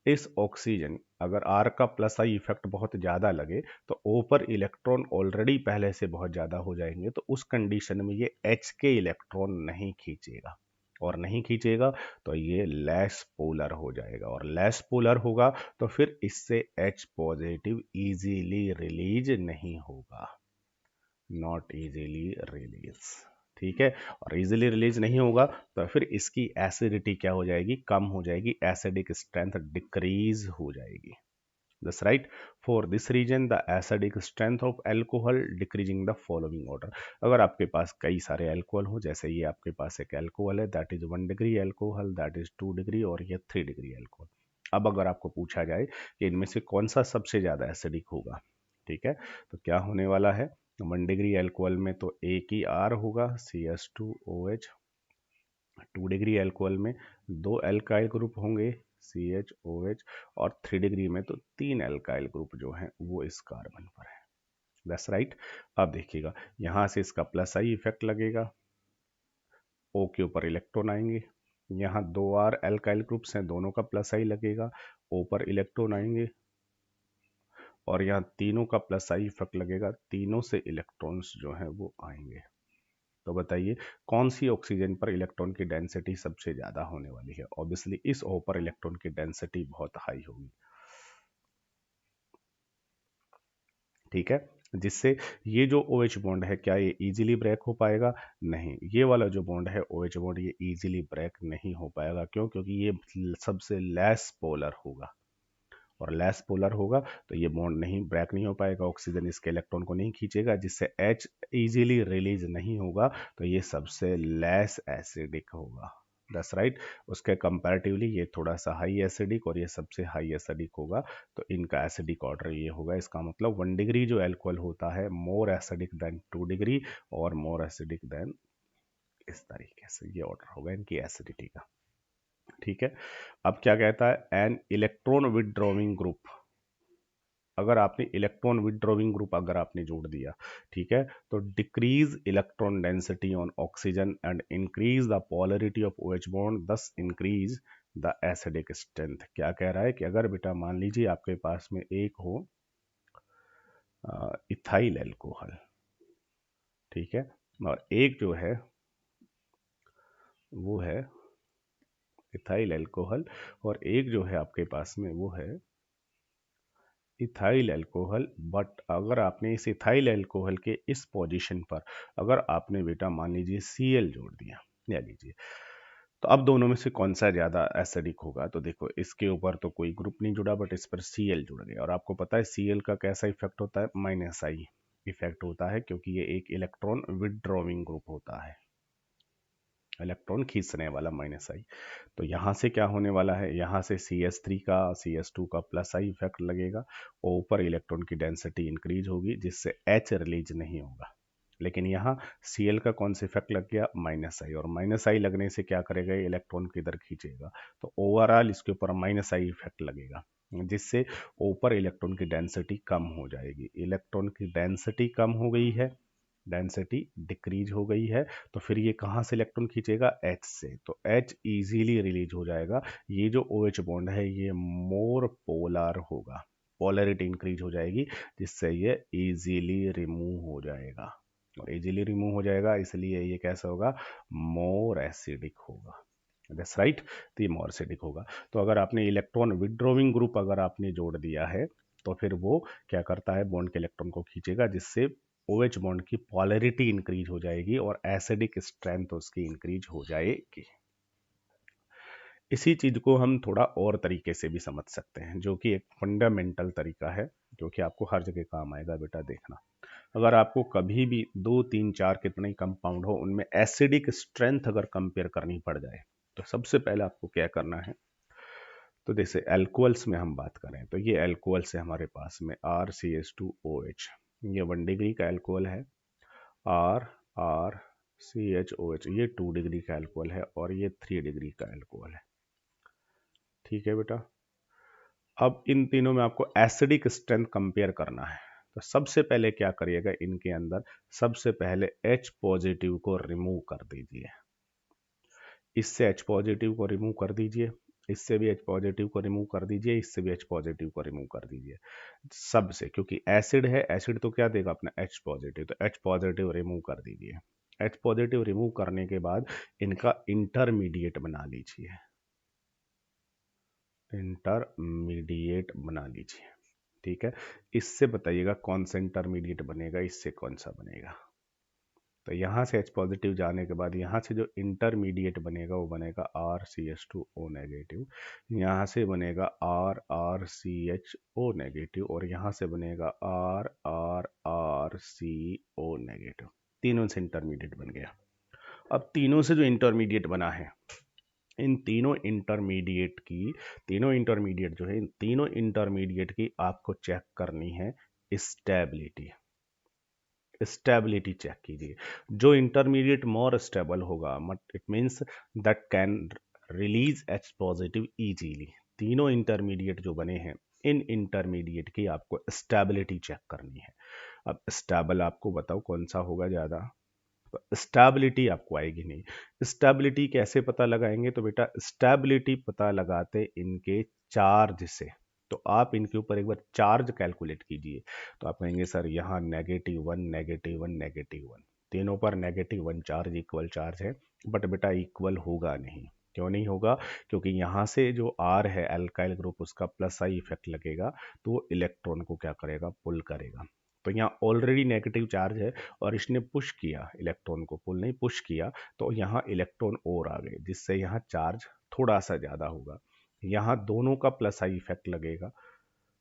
इस ऑक्सीजन अगर R का प्लस I इफेक्ट बहुत ज़्यादा लगे तो O पर इलेक्ट्रॉन ऑलरेडी पहले से बहुत ज़्यादा हो जाएंगे, तो उस कंडीशन में ये H के इलेक्ट्रॉन नहीं खींचेगा, और नहीं खींचेगा तो ये लेस पोलर हो जाएगा, और लेस पोलर होगा तो फिर इससे H पॉजिटिव इजीली रिलीज नहीं होगा, नॉट इजीली रिलीज। ठीक है, और इजीली रिलीज नहीं होगा तो फिर इसकी एसिडिटी क्या हो जाएगी, कम हो जाएगी, एसिडिक स्ट्रेंथ डिक्रीज हो जाएगी। That's right. For this reason, the acidic strength of alcohol decreasing the following order. अगर आपके पास कई सारे अल्कोहल हो, जैसे ये आपके पास एक अल्कोहल है that is 1 degree alcohol, that is 2 degree, और ये 3 डिग्री अल्कोहल। अब अगर आपको पूछा जाए कि इनमें से कौन सा सबसे ज़्यादा एसिडिक होगा, ठीक है, तो क्या होने वाला है, 1 डिग्री अल्कोहल में तो एक ही R होगा, CH2OH, 2 डिग्री एल्कोहल में 2 एल्काइल ग्रुप होंगे CH OH, और 3 डिग्री में तो 3 एल्काइल ग्रुप जो हैं वो इस कार्बन पर है। That's right. अब देखिएगा यहाँ से इसका प्लस आई इफेक्ट लगेगा, O के ऊपर इलेक्ट्रॉन आएंगे, यहाँ 2 R एल्काइल ग्रुप्स हैं, दोनों का प्लस आई लगेगा, O पर इलेक्ट्रॉन आएंगे, और यहाँ तीनों का प्लस आई इफेक्ट लगेगा, तीनों से इलेक्ट्रॉन्स जो हैं वो आएंगे। तो बताइए कौन सी ऑक्सीजन पर इलेक्ट्रॉन की डेंसिटी सबसे ज्यादा होने वाली है? ऑब्वियसली इस O पर इलेक्ट्रॉन की डेंसिटी बहुत हाई होगी, ठीक है। जिससे ये जो OH बॉन्ड है, क्या ये इजीली ब्रेक हो पाएगा? नहीं, ये वाला जो बॉन्ड है OH बॉन्ड, ये इजीली ब्रेक नहीं हो पाएगा। क्यों? क्योंकि ये सबसे लेस पोलर होगा, और लेस पोलर होगा तो ये बॉन्ड नहीं ब्रेक नहीं हो पाएगा, ऑक्सीजन इसके इलेक्ट्रॉन को नहीं खींचेगा, जिससे H इजीली रिलीज नहीं होगा, तो ये सबसे लेस एसिडिक होगा। That's right. उसके कंपैरेटिवली ये थोड़ा सा हाई एसिडिक, और ये सबसे हाई एसिडिक होगा, तो इनका एसिडिक ऑर्डर ये होगा। इसका मतलब 1 डिग्री जो एल्कोहल होता है मोर एसिडिक देन 2 डिग्री, और मोर एसिडिक देन, इस तरीके से ये ऑर्डर होगा इनकी एसिडिटी का, ठीक है। अब क्या कहता है, एन इलेक्ट्रॉन विदड्रॉइंग ग्रुप, अगर आपने इलेक्ट्रॉन विदड्रॉइंग ग्रुप अगर आपने जोड़ दिया, ठीक है, तो decrease electron density on oxygen and increase the polarity of OH bond, दस इंक्रीज द एसिडिक स्ट्रेंथ। क्या कह रहा है कि अगर बेटा मान लीजिए आपके पास में एक हो इथाइल एल्कोहल, ठीक है, और एक जो है वो है इथाइल एल्कोहल, और एक जो है आपके पास में वो है इथाइल एल्कोहल, बट अगर आपने इस इथाइल एल्कोहल के इस पोजीशन पर अगर आपने बेटा मान लीजिए Cl जोड़ दिया, ले लीजिए, तो अब दोनों में से कौन सा ज़्यादा एसिडिक होगा? तो देखो इसके ऊपर तो कोई ग्रुप नहीं जुड़ा, बट इस पर Cl जुड़ गया, और आपको पता है Cl का कैसा इफेक्ट होता है? माइनस आई इफेक्ट होता है, क्योंकि ये एक इलेक्ट्रॉन विदड्रॉइंग ग्रुप होता है, इलेक्ट्रॉन खींचने वाला, माइनस आई। तो यहाँ से क्या होने वाला है, यहाँ से CS3 का CS2 का प्लस आई इफेक्ट लगेगा, और ऊपर इलेक्ट्रॉन की डेंसिटी इंक्रीज होगी, जिससे H रिलीज नहीं होगा। लेकिन यहाँ Cl का कौन सा इफेक्ट लग गया? माइनस आई, और माइनस आई लगने से क्या करेगा? इलेक्ट्रॉन किधर खींचेगा, तो ओवरऑल इसके ऊपर माइनस आई इफेक्ट लगेगा, जिससे ऊपर इलेक्ट्रॉन की डेंसिटी कम हो जाएगी। इलेक्ट्रॉन की डेंसिटी कम हो गई है, डेंसिटी डिक्रीज हो गई है, तो फिर ये कहाँ से इलेक्ट्रॉन खींचेगा? H से, तो H इजीली रिलीज हो जाएगा। ये जो OH बॉन्ड है ये मोर पोलर होगा, पोलरिटी इंक्रीज हो जाएगी, जिससे ये इजीली रिमूव हो जाएगा, और इजीली रिमूव हो जाएगा इसलिए ये कैसा होगा? मोर एसिडिक होगा। That's right. तो ये मोर एसिडिक होगा। तो अगर आपने इलेक्ट्रॉन विदड्रॉइंग ग्रुप अगर आपने जोड़ दिया है, तो फिर वो क्या करता है? बॉन्ड के इलेक्ट्रॉन को खींचेगा, जिससे OH बॉन्ड की पॉलरिटी इंक्रीज हो जाएगी, और एसिडिक स्ट्रेंथ उसकी इंक्रीज हो जाएगी। इसी चीज को हम थोड़ा और तरीके से भी समझ सकते हैं, जो कि एक फंडामेंटल तरीका है, जो कि आपको हर जगह काम आएगा बेटा। देखना, अगर आपको कभी भी 2 3 4 कितने ही कंपाउंड हो, उनमें एसिडिक स्ट्रेंथ अगर कंपेयर करनी पड़ जाए, तो सबसे पहले आपको क्या करना है? तो जैसे एल्कोहल्स में हम बात करें, तो ये एल्कोहल्स है हमारे पास में RCH2OH, ये 1 डिग्री का एल्कोहल है। RCHOH ये 2 डिग्री का एल्कोहल है, और ये 3 डिग्री का एल्कोहल है, ठीक है बेटा। अब इन तीनों में आपको एसिडिक स्ट्रेंथ कंपेयर करना है, तो सबसे पहले क्या करिएगा? इनके अंदर सबसे पहले H पॉजिटिव को रिमूव कर दीजिए, इससे H पॉजिटिव को रिमूव कर दीजिए, इससे भी H पॉजिटिव को रिमूव कर दीजिए, इससे भी H पॉजिटिव को रिमूव कर दीजिए, सबसे। क्योंकि एसिड है, एसिड तो क्या देगा अपना? H पॉजिटिव, तो H पॉजिटिव रिमूव कर दीजिए। H पॉजिटिव रिमूव करने के बाद इनका इंटरमीडिएट बना लीजिए, इंटरमीडिएट बना लीजिए, ठीक है। इससे बताइएगा कौन सा इंटरमीडिएट बनेगा, इससे कौन सा बनेगा? तो यहाँ से H पॉजिटिव जाने के बाद यहाँ से जो इंटरमीडिएट बनेगा वो बनेगा RCH2O नेगेटिव, यहाँ से बनेगा RRCHO नेगेटिव, और यहाँ से बनेगा RRRCO नेगेटिव। तीनों से इंटरमीडिएट बन गया। अब तीनों से जो इंटरमीडिएट बना है, इन तीनों इंटरमीडिएट जो है, इन तीनों इंटरमीडिएट की आपको चेक करनी है स्टेबिलिटी, स्टेबिलिटी चेक कीजिए। जो इंटरमीडिएट मोर स्टेबल होगा, it means that can release H positive easily. तीनों इंटरमीडिएट जो बने हैं, इन इंटरमीडिएट की आपको स्टेबिलिटी चेक करनी है। अब स्टेबल आपको बताओ कौन सा होगा ज़्यादा, स्टेबिलिटी आपको आएगी नहीं। स्टेबिलिटी कैसे पता लगाएंगे, तो बेटा स्टेबिलिटी पता लगाते इनके चार्ज से। तो आप इनके ऊपर एक बार चार्ज कैलकुलेट कीजिए। तो आप कहेंगे सर यहाँ -1 -1 -1, तीनों पर -1 चार्ज इक्वल चार्ज है, बट बेटा इक्वल होगा नहीं। क्यों नहीं होगा? क्योंकि यहाँ से जो R है एल्काइल ग्रुप, उसका प्लस आई इफेक्ट लगेगा, तो वो इलेक्ट्रॉन को क्या करेगा, पुल करेगा। तो यहाँ ऑलरेडी नेगेटिव चार्ज है और इसने पुश किया इलेक्ट्रॉन को, पुल नहीं पुश किया, तो यहाँ इलेक्ट्रॉन और आ गए, जिससे यहाँ चार्ज थोड़ा सा ज़्यादा होगा। यहाँ दोनों का प्लस आई इफेक्ट लगेगा,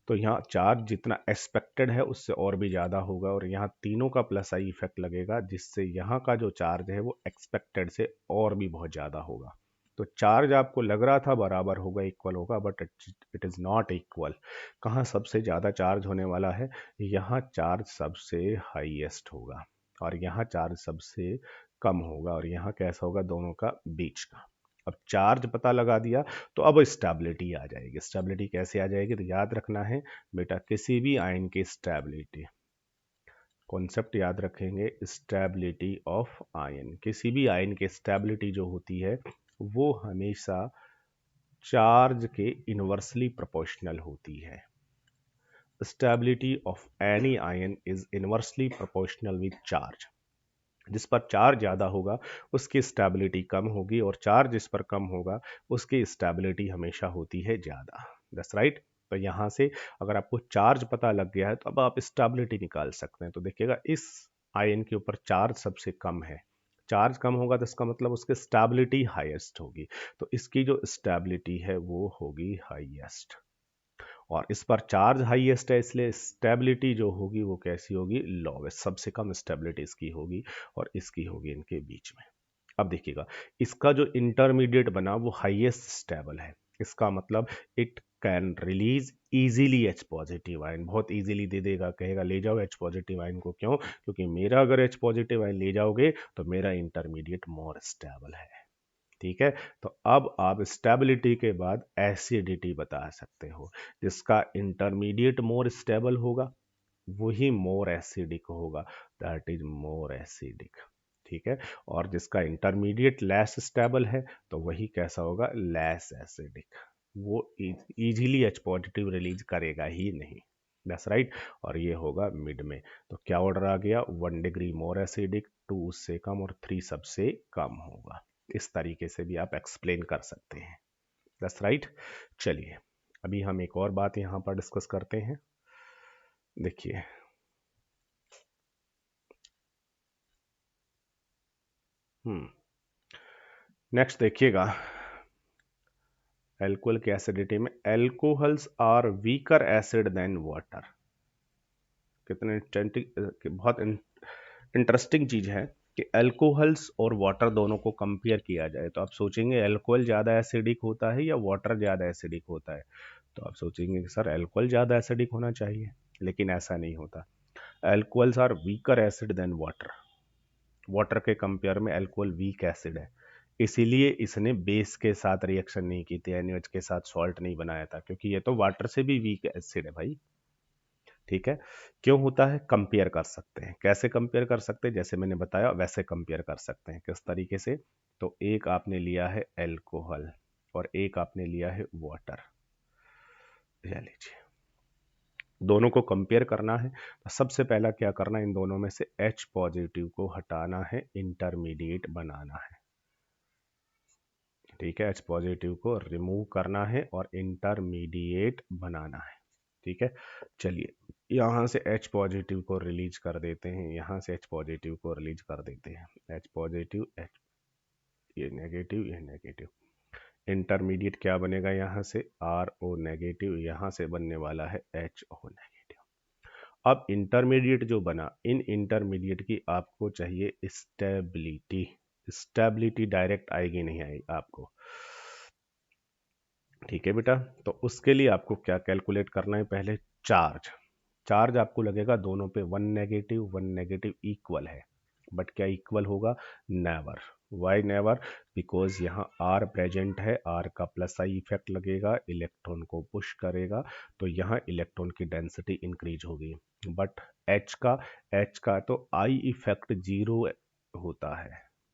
तो यहाँ चार्ज जितना एक्सपेक्टेड है उससे और भी ज़्यादा होगा, और यहाँ तीनों का प्लस आई इफेक्ट लगेगा, जिससे यहाँ का जो चार्ज है वो एक्सपेक्टेड से और भी बहुत ज़्यादा होगा। तो चार्ज आपको लग रहा था बराबर होगा, इक्वल होगा, but it is not equal. कहाँ सबसे ज़्यादा चार्ज होने वाला है? यहाँ चार्ज सबसे हाईएस्ट होगा, और यहाँ चार्ज सबसे कम होगा, और यहाँ कैसा होगा, दोनों का बीच का। अब चार्ज पता लगा दिया, तो अब स्टेबिलिटी आ जाएगी। स्टेबिलिटी कैसे आ जाएगी? तो याद रखना है बेटा, किसी भी आयन की स्टेबिलिटी, कॉन्सेप्ट याद रखेंगे, स्टेबिलिटी ऑफ आयन। किसी भी आयन की स्टेबिलिटी जो होती है वो हमेशा चार्ज के इनवर्सली प्रोपोर्शनल होती है। Stability of any ion is inversely proportional with charge. जिस पर चार्ज ज़्यादा होगा उसकी स्टेबिलिटी कम होगी, और चार्ज जिस पर कम होगा उसकी स्टेबिलिटी हमेशा होती है ज़्यादा। That's right. तो यहाँ से अगर आपको चार्ज पता लग गया है तो अब आप स्टेबिलिटी निकाल सकते हैं। तो देखिएगा, इस आयन के ऊपर चार्ज सबसे कम है, चार्ज कम होगा तो इसका मतलब उसकी स्टेबिलिटी हाईएस्ट होगी, तो इसकी जो स्टेबिलिटी है वो होगी हाईएस्ट। और इस पर चार्ज हाईएस्ट है, इसलिए स्टेबिलिटी जो होगी वो कैसी होगी, लोवेस्ट, सबसे कम स्टेबिलिटी इसकी होगी, और इसकी होगी इनके बीच में। अब देखिएगा, इसका जो इंटरमीडिएट बना वो हाईएस्ट स्टेबल है, इसका मतलब it can release easily H positive ion, बहुत इजीली दे देगा, कहेगा ले जाओ H पॉजिटिव आयन को। क्यों? क्योंकि मेरा अगर H पॉजिटिव आयन ले जाओगे तो मेरा इंटरमीडिएट मोर स्टेबल है। ठीक है, तो अब आप स्टेबिलिटी के बाद एसिडिटी बता सकते हो। जिसका इंटरमीडिएट मोर स्टेबल होगा वही मोर एसिडिक होगा, दैट इज मोर एसिडिक। ठीक है, और जिसका इंटरमीडिएट लेस स्टेबल है तो वही कैसा होगा, लेस एसिडिक। वो इजीली H पॉजिटिव रिलीज करेगा ही नहीं। That's right. और ये होगा मिड में। तो क्या ऑर्डर आ गया, 1 डिग्री मोर एसिडिक, 2 उससे कम, और 3 सबसे कम होगा। इस तरीके से भी आप एक्सप्लेन कर सकते हैं। That's right. चलिए अभी हम एक और बात यहाँ पर डिस्कस करते हैं। देखिए, नेक्स्ट देखिएगा, एल्कोहल की एसिडिटी में, alcohols are weaker acid than water. कितने बहुत इंटरेस्टिंग चीज है कि एल्कोहल्स और वाटर दोनों को कंपेयर किया जाए तो आप सोचेंगे एल्कोहल ज़्यादा एसिडिक होता है या वाटर ज़्यादा एसिडिक होता है। तो आप सोचेंगे कि सर एल्कोहल ज़्यादा एसिडिक होना चाहिए, लेकिन ऐसा नहीं होता। Alcohols are weaker acid than water. Water के कंपेयर में एल्कोहल वीक एसिड है, इसीलिए इसने बेस के साथ रिएक्शन नहीं की थी, NaOH के साथ सॉल्ट नहीं बनाया था, क्योंकि ये तो वाटर से भी वीक एसिड है भाई। ठीक है, क्यों होता है, कंपेयर कर सकते हैं। कैसे कंपेयर कर सकते हैं, जैसे मैंने बताया वैसे कंपेयर कर सकते हैं। किस तरीके से, तो एक आपने लिया है एल्कोहल और एक आपने लिया है वाटर, ले लीजिए, दोनों को कंपेयर करना है। तो सबसे पहला क्या करना है, इन दोनों में से H पॉजिटिव को हटाना है, इंटरमीडिएट बनाना है। ठीक है, H पॉजिटिव को रिमूव करना है और इंटरमीडिएट बनाना है। ठीक है, चलिए यहाँ से H पॉजिटिव को रिलीज कर देते हैं, यहाँ से H पॉजिटिव को रिलीज कर देते हैं। H पॉजिटिव, H, ये नेगेटिव, ये नेगेटिव, इंटरमीडिएट क्या बनेगा, यहाँ से RO नेगेटिव, यहाँ से बनने वाला है HO नेगेटिव। अब इंटरमीडिएट जो बना, इन इंटरमीडिएट की आपको चाहिए स्टेबिलिटी। स्टेबिलिटी डायरेक्ट आएगी नहीं आएगी आपको। ठीक है बेटा, तो उसके लिए आपको क्या कैलकुलेट करना है, पहले चार्ज। चार्ज आपको लगेगा दोनों पे वन नेगेटिव इक्वल है, बट क्या इक्वल होगा? नेवर। Why never? बिकॉज यहाँ आर प्रेजेंट है, आर का प्लस आई इफेक्ट लगेगा, इलेक्ट्रॉन को पुश करेगा, तो यहाँ इलेक्ट्रॉन की डेंसिटी इंक्रीज होगी। बट एच का तो आई इफेक्ट जीरो होता है,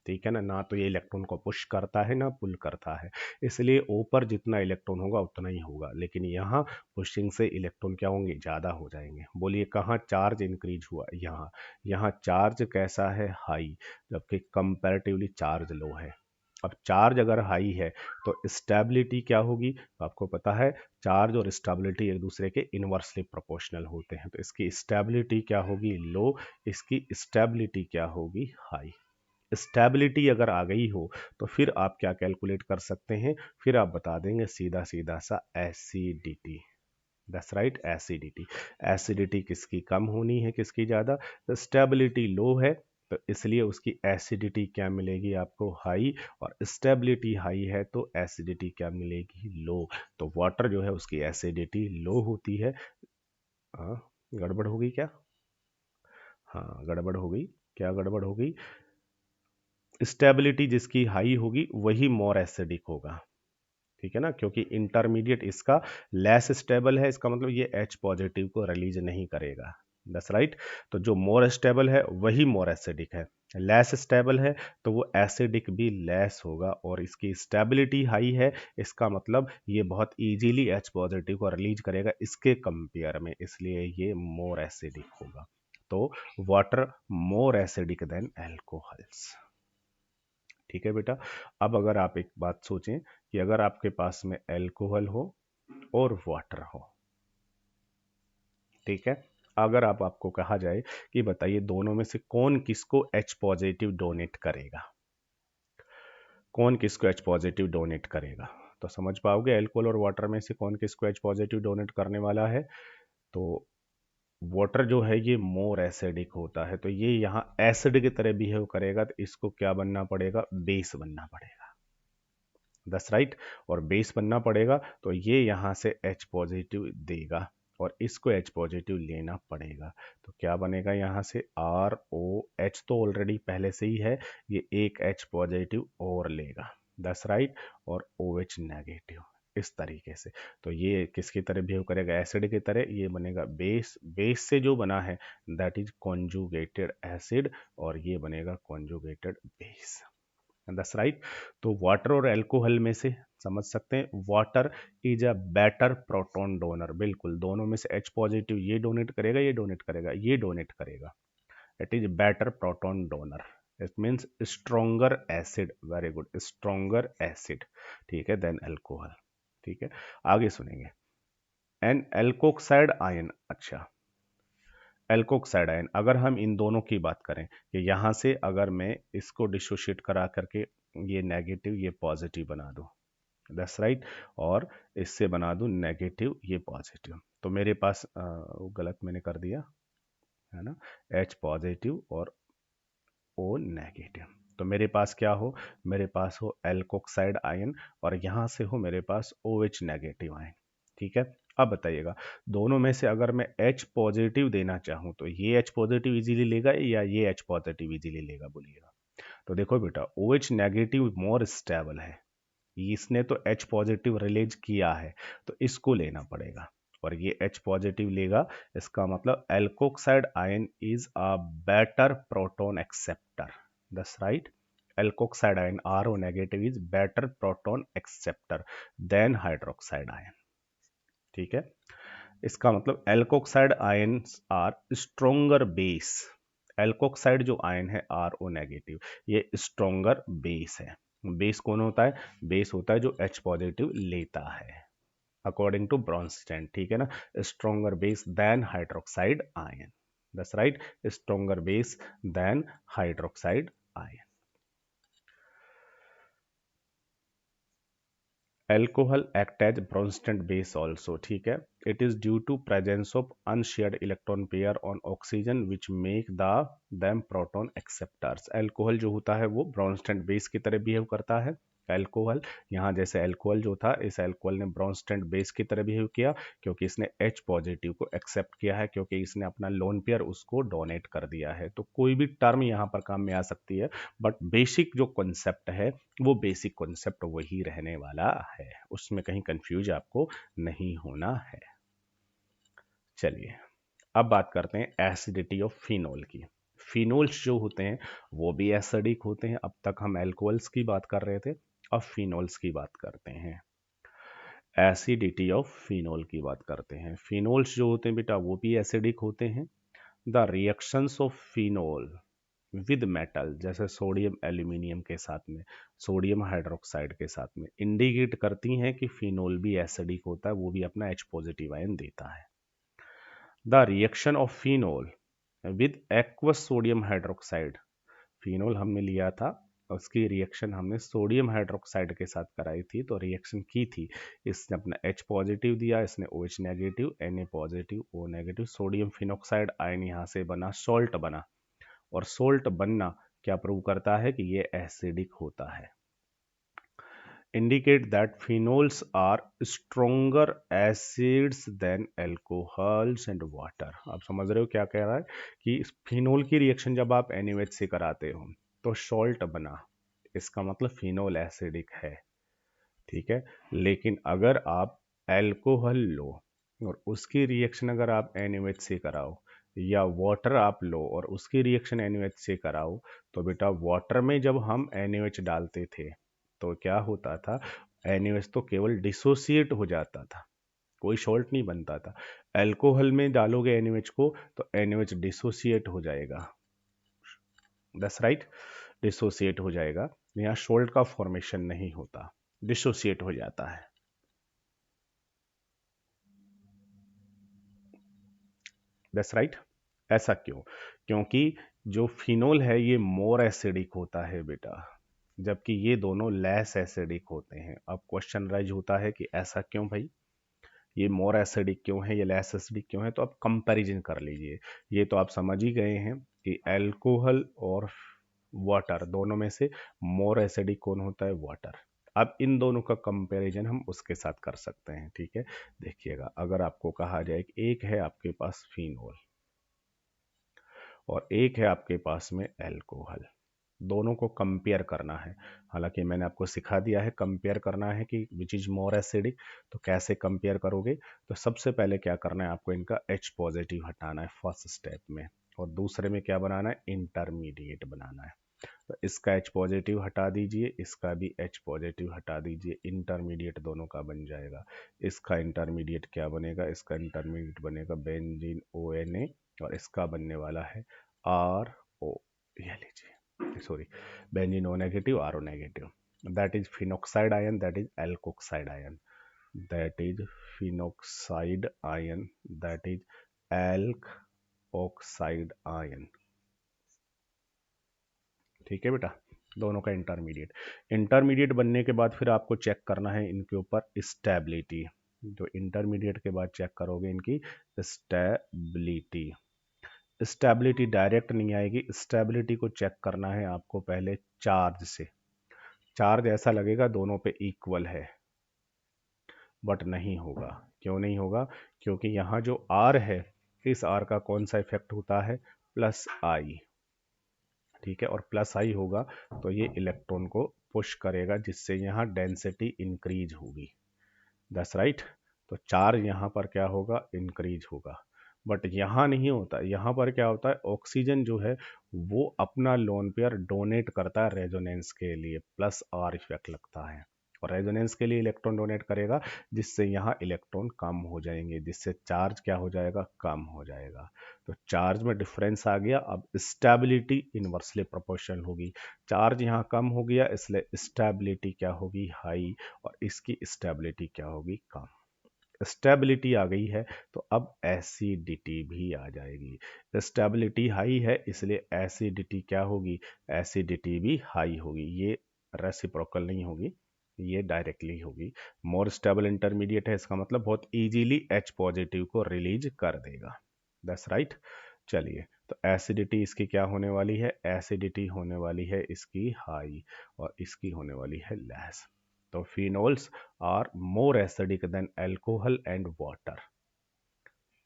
ठीक है ना, ना तो ये इलेक्ट्रॉन को पुश करता है ना पुल करता है, इसलिए ऊपर जितना इलेक्ट्रॉन होगा उतना ही होगा, लेकिन यहाँ पुशिंग से इलेक्ट्रॉन क्या होंगे? ज़्यादा हो जाएंगे। बोलिए कहाँ चार्ज इंक्रीज हुआ? यहाँ। यहाँ चार्ज कैसा है? हाई, जबकि कंपैरेटिवली चार्ज लो है। अब चार्ज अगर हाई है तो स्टेबिलिटी क्या होगी? तो आपको पता है चार्ज और स्टेबिलिटी एक दूसरे के इनवर्सली प्रोपोर्शनल होते हैं, तो इसकी स्टेबिलिटी क्या होगी? लो, इसकी स्टेबिलिटी क्या होगी? हाई। स्टेबिलिटी अगर आ गई हो तो फिर आप क्या कैलकुलेट कर सकते हैं? फिर आप बता देंगे सीधा सीधा सा acidity. That's right, acidity. Acidity किसकी कम होनी है, किसकी ज़्यादा? तो स्टेबिलिटी लो है तो इसलिए उसकी एसिडिटी क्या मिलेगी आपको? हाई। और स्टेबिलिटी हाई है तो एसिडिटी क्या मिलेगी? लो। तो वाटर जो है उसकी एसिडिटी लो होती है। हाँ, गड़बड़ हो गई क्या? हाँ, गड़बड़ हो गई। क्या गड़बड़ हो गई? स्टेबिलिटी जिसकी हाई होगी वही मोर एसिडिक होगा, ठीक है ना, क्योंकि इंटरमीडिएट इसका लेस स्टेबल है, इसका मतलब ये H पॉजिटिव को रिलीज नहीं करेगा। That's right. तो जो मोर स्टेबल है वही मोर एसिडिक है, लेस स्टेबल है तो वो एसिडिक भी लेस होगा, और इसकी स्टेबिलिटी हाई है, इसका मतलब ये बहुत इजीली H पॉजिटिव को रिलीज करेगा इसके कंपेयर में, इसलिए ये मोर एसिडिक होगा। तो water more acidic then alcohols, ठीक है बेटा। अब अगर आप एक बात सोचें कि अगर आपके पास में अल्कोहल हो और वाटर हो, ठीक है, अगर आपको कहा जाए कि बताइए दोनों में से कौन किसको H पॉजिटिव डोनेट करेगा, कौन किसको H पॉजिटिव डोनेट करेगा, तो समझ पाओगे अल्कोहल और वाटर में से कौन किसको H पॉजिटिव डोनेट करने वाला है। तो वाटर जो है ये मोर एसिडिक होता है, तो ये यहाँ एसिड की तरह बिहेव करेगा, तो इसको क्या बनना पड़ेगा? बेस बनना पड़ेगा। दस राइट। और बेस बनना पड़ेगा तो ये यहाँ से H पॉजिटिव देगा और इसको H पॉजिटिव लेना पड़ेगा, तो क्या बनेगा? यहाँ से ROH तो ऑलरेडी पहले से ही है, ये एक H पॉजिटिव और लेगा, दस राइट, और OH नेगेटिव, इस तरीके से। तो ये किसकी तरह बिहेव करेगा? एसिड की तरह। ये बनेगा बेस, बेस से जो बना है दैट इज कॉन्जुगेटेड एसिड, और ये बनेगा कॉन्जुगेटेड बेस, दस राइट। तो वाटर और अल्कोहल में से समझ सकते हैं water is a better proton donor, बिल्कुल दोनों में से H पॉजिटिव ये डोनेट करेगा, ये डोनेट करेगा, ये डोनेट करेगा, it is better proton donor, it means stronger acid, very good, stronger acid, ठीक है, देन अल्कोहल, ठीक है। आगे सुनेंगे एन एल्कोक्साइड आयन। अच्छा, एल्कोक्साइड आयन, अगर हम इन दोनों की बात करें कि यहाँ से अगर मैं इसको डिसोशिएट करा करके ये नेगेटिव ये पॉजिटिव बना दूँ, दैट्स राइट, और इससे बना दूँ नेगेटिव ये पॉजिटिव, तो मेरे पास वो गलत मैंने कर दिया है ना, H पॉजिटिव और O नेगेटिव, तो मेरे पास क्या हो? मेरे पास हो एल्कोक्साइड आयन, और यहाँ से हो मेरे पास OH नेगेटिव आयन, ठीक है। अब बताइएगा दोनों में से अगर मैं H पॉजिटिव देना चाहूँ तो ये H पॉजिटिव इजीली लेगा या ये H पॉजिटिव इजीली लेगा? बोलिएगा। तो देखो बेटा OH नेगेटिव मोर स्टेबल है, इसने तो H पॉजिटिव रिलीज किया है तो इसको लेना पड़ेगा, और ये H पॉजिटिव लेगा, इसका मतलब alkoxide ion is a better proton acceptor, that's right, alkoxide ion RO negative is better proton acceptor than hydroxide ion, ठीक है। इसका मतलब alkoxide ions are stronger base, alkoxide जो आयन है RO नेगेटिव ये स्ट्रोंगर बेस है। Base कौन होता है? बेस होता है जो H पॉजिटिव लेता है, अकॉर्डिंग टू ब्रॉन्स्टैंड, ठीक है ना, stronger base than hydroxide ion, that's right, stronger base than hydroxide ion. Alcohol act as Bronsted base also, ठीक है, it is due to presence of unshared electron pair on oxygen which make them proton acceptors। alcohol जो होता है वो Bronsted base की तरह behave करता है, एल्कोहल, यहाँ जैसे एल्कोहल जो था, इस एल्कोहल ने ब्रोंस्टेंट बेस की तरह बिहेव किया क्योंकि इसने H पॉजिटिव को एक्सेप्ट किया है, क्योंकि इसने अपना लोन पेयर उसको डोनेट कर दिया है। तो कोई भी टर्म यहाँ पर काम में आ सकती है, बट बेसिक जो कॉन्सेप्ट है वो बेसिक कॉन्सेप्ट वही रहने वाला है, उसमें कहीं कंफ्यूज आपको नहीं होना है। चलिए अब बात करते हैं एसिडिटी ऑफ फिनोल की। फिनोल्स जो होते हैं वो भी एसिडिक होते हैं। अब तक हम एल्कोहल्स की बात कर रहे थे, अब फिनोल्स की बात करते हैं, एसिडिटी ऑफ फिनोल की बात करते हैं। फिनोल्स जो होते हैं बेटा वो भी एसिडिक होते हैं। The reactions of phenol with metal, जैसे सोडियम एल्यूमिनियम के साथ में, सोडियम हाइड्रोक्साइड के साथ में, इंडिकेट करती हैं कि फिनोल भी एसिडिक होता है, वो भी अपना H पॉजिटिव आयन देता है। The reaction of phenol with aqueous sodium hydroxide, phenol हमने लिया था, उसकी रिएक्शन हमने सोडियम हाइड्रोक्साइड के साथ कराई थी, तो रिएक्शन की थी, इसने अपना H पॉजिटिव दिया, इसने OH negative, Na positive, O negative, sodium phenoxide ion यहाँ से बना, सॉल्ट बना, और सोल्ट बनना क्या प्रूव करता है कि ये एसिडिक होता है। indicate that phenols are stronger acids than alcohols and water। आप समझ रहे हो क्या कह रहा है कि फिनोल की रिएक्शन जब आप NaOH से कराते हो तो सॉल्ट बना, इसका मतलब फिनोल एसिडिक है, ठीक है। लेकिन अगर आप एल्कोहल लो और उसकी रिएक्शन अगर आप NaOH से कराओ, या वाटर आप लो और उसकी रिएक्शन NaOH से कराओ, तो बेटा वाटर में जब हम NaOH डालते थे तो क्या होता था, NaOH तो केवल डिसोसिएट हो जाता था, कोई सॉल्ट नहीं बनता था। एल्कोहल में डालोगे NaOH को तो NaOH डिसोसिएट हो जाएगा, दैट्स राइट, डिसोसिएट हो जाएगा, यहाँ सॉल्ट का फॉर्मेशन नहीं होता, डिसोसिएट हो जाता है। That's right. ऐसा क्यों? क्योंकि जो फिनोल है ये मोर एसिडिक होता है बेटा, जबकि ये दोनों लेस एसिडिक होते हैं। अब क्वेश्चन राइज होता है कि ऐसा क्यों भाई, ये मोर एसिडिक क्यों है, ये लेस एसिडिक क्यों है? तो आप कंपैरिजन कर लीजिए। ये तो आप समझ ही गए हैं कि अल्कोहल और वाटर दोनों में से मोर एसिडिक कौन होता है, वाटर। अब इन दोनों का कंपैरिजन हम उसके साथ कर सकते हैं, ठीक है। देखिएगा, अगर आपको कहा जाए कि एक है आपके पास फिनोल और एक है आपके पास में अल्कोहल, दोनों को कंपेयर करना है। हालांकि मैंने आपको सिखा दिया है कंपेयर करना है कि विच इज मोर एसिडिक, तो कैसे कंपेयर करोगे? तो सबसे पहले क्या करना है, आपको इनका H पॉजिटिव हटाना है फर्स्ट स्टेप में, और दूसरे में क्या बनाना है, इंटरमीडिएट बनाना है। तो इसका H पॉजिटिव हटा दीजिए, इसका भी H पॉजिटिव हटा दीजिए, इंटरमीडिएट दोनों का बन जाएगा। इसका इंटरमीडिएट क्या बनेगा, इसका इंटरमीडिएट बनेगा बेंजीन ONA, और इसका बनने वाला है RO, ये लीजिए, sorry, benzene O negative, RO negative, that is phenoxide ion, that is alkoxide ion, that is phenoxide ion, that is elk oxide ion, ठीक है बेटा। दोनों का इंटरमीडिएट, इंटरमीडिएट बनने के बाद फिर आपको चेक करना है इनके ऊपर स्टेबिलिटी। जो इंटरमीडिएट के बाद चेक करोगे इनकी स्टेबिलिटी, स्टेबिलिटी डायरेक्ट नहीं आएगी, स्टेबिलिटी को चेक करना है आपको पहले चार्ज से। चार्ज ऐसा लगेगा दोनों पे इक्वल है, बट नहीं होगा। क्यों नहीं होगा? क्योंकि यहाँ जो R है, इस R का कौन सा इफेक्ट होता है, प्लस आई, ठीक है। और प्लस आई होगा तो ये इलेक्ट्रॉन को पुश करेगा, जिससे यहाँ डेंसिटी इंक्रीज होगी, दैट्स राइट। तो चार्ज यहाँ पर क्या होगा, इंक्रीज होगा। बट यहाँ नहीं होता, यहाँ पर क्या होता है, ऑक्सीजन जो है वो अपना लोन पेयर डोनेट करता है रेजोनेंस के लिए, प्लस आर इफेक्ट लगता है, और रेजोनेंस के लिए इलेक्ट्रॉन डोनेट करेगा, जिससे यहाँ इलेक्ट्रॉन कम हो जाएंगे, जिससे चार्ज क्या हो जाएगा, कम हो जाएगा। तो चार्ज में डिफरेंस आ गया, अब स्टेबिलिटी इनवर्सली प्रोपोर्शनल होगी। चार्ज यहाँ कम हो गया, इसलिए स्टेबिलिटी क्या होगी, हाई, और इसकी स्टेबिलिटी क्या होगी, कम। स्टेबिलिटी आ गई है तो अब एसिडिटी भी आ जाएगी। स्टेबिलिटी हाई है इसलिए एसिडिटी क्या होगी, एसिडिटी भी हाई होगी। ये रेसिप्रोकल नहीं होगी, ये डायरेक्टली होगी। मोर स्टेबल इंटरमीडिएट है, इसका मतलब बहुत इजीली H पॉजिटिव को रिलीज कर देगा, दैट्स राइट। चलिए तो एसिडिटी इसकी क्या होने वाली है, एसिडिटी होने वाली है इसकी हाई और इसकी होने वाली है लेस। तो phenols are more acidic than alcohol and water,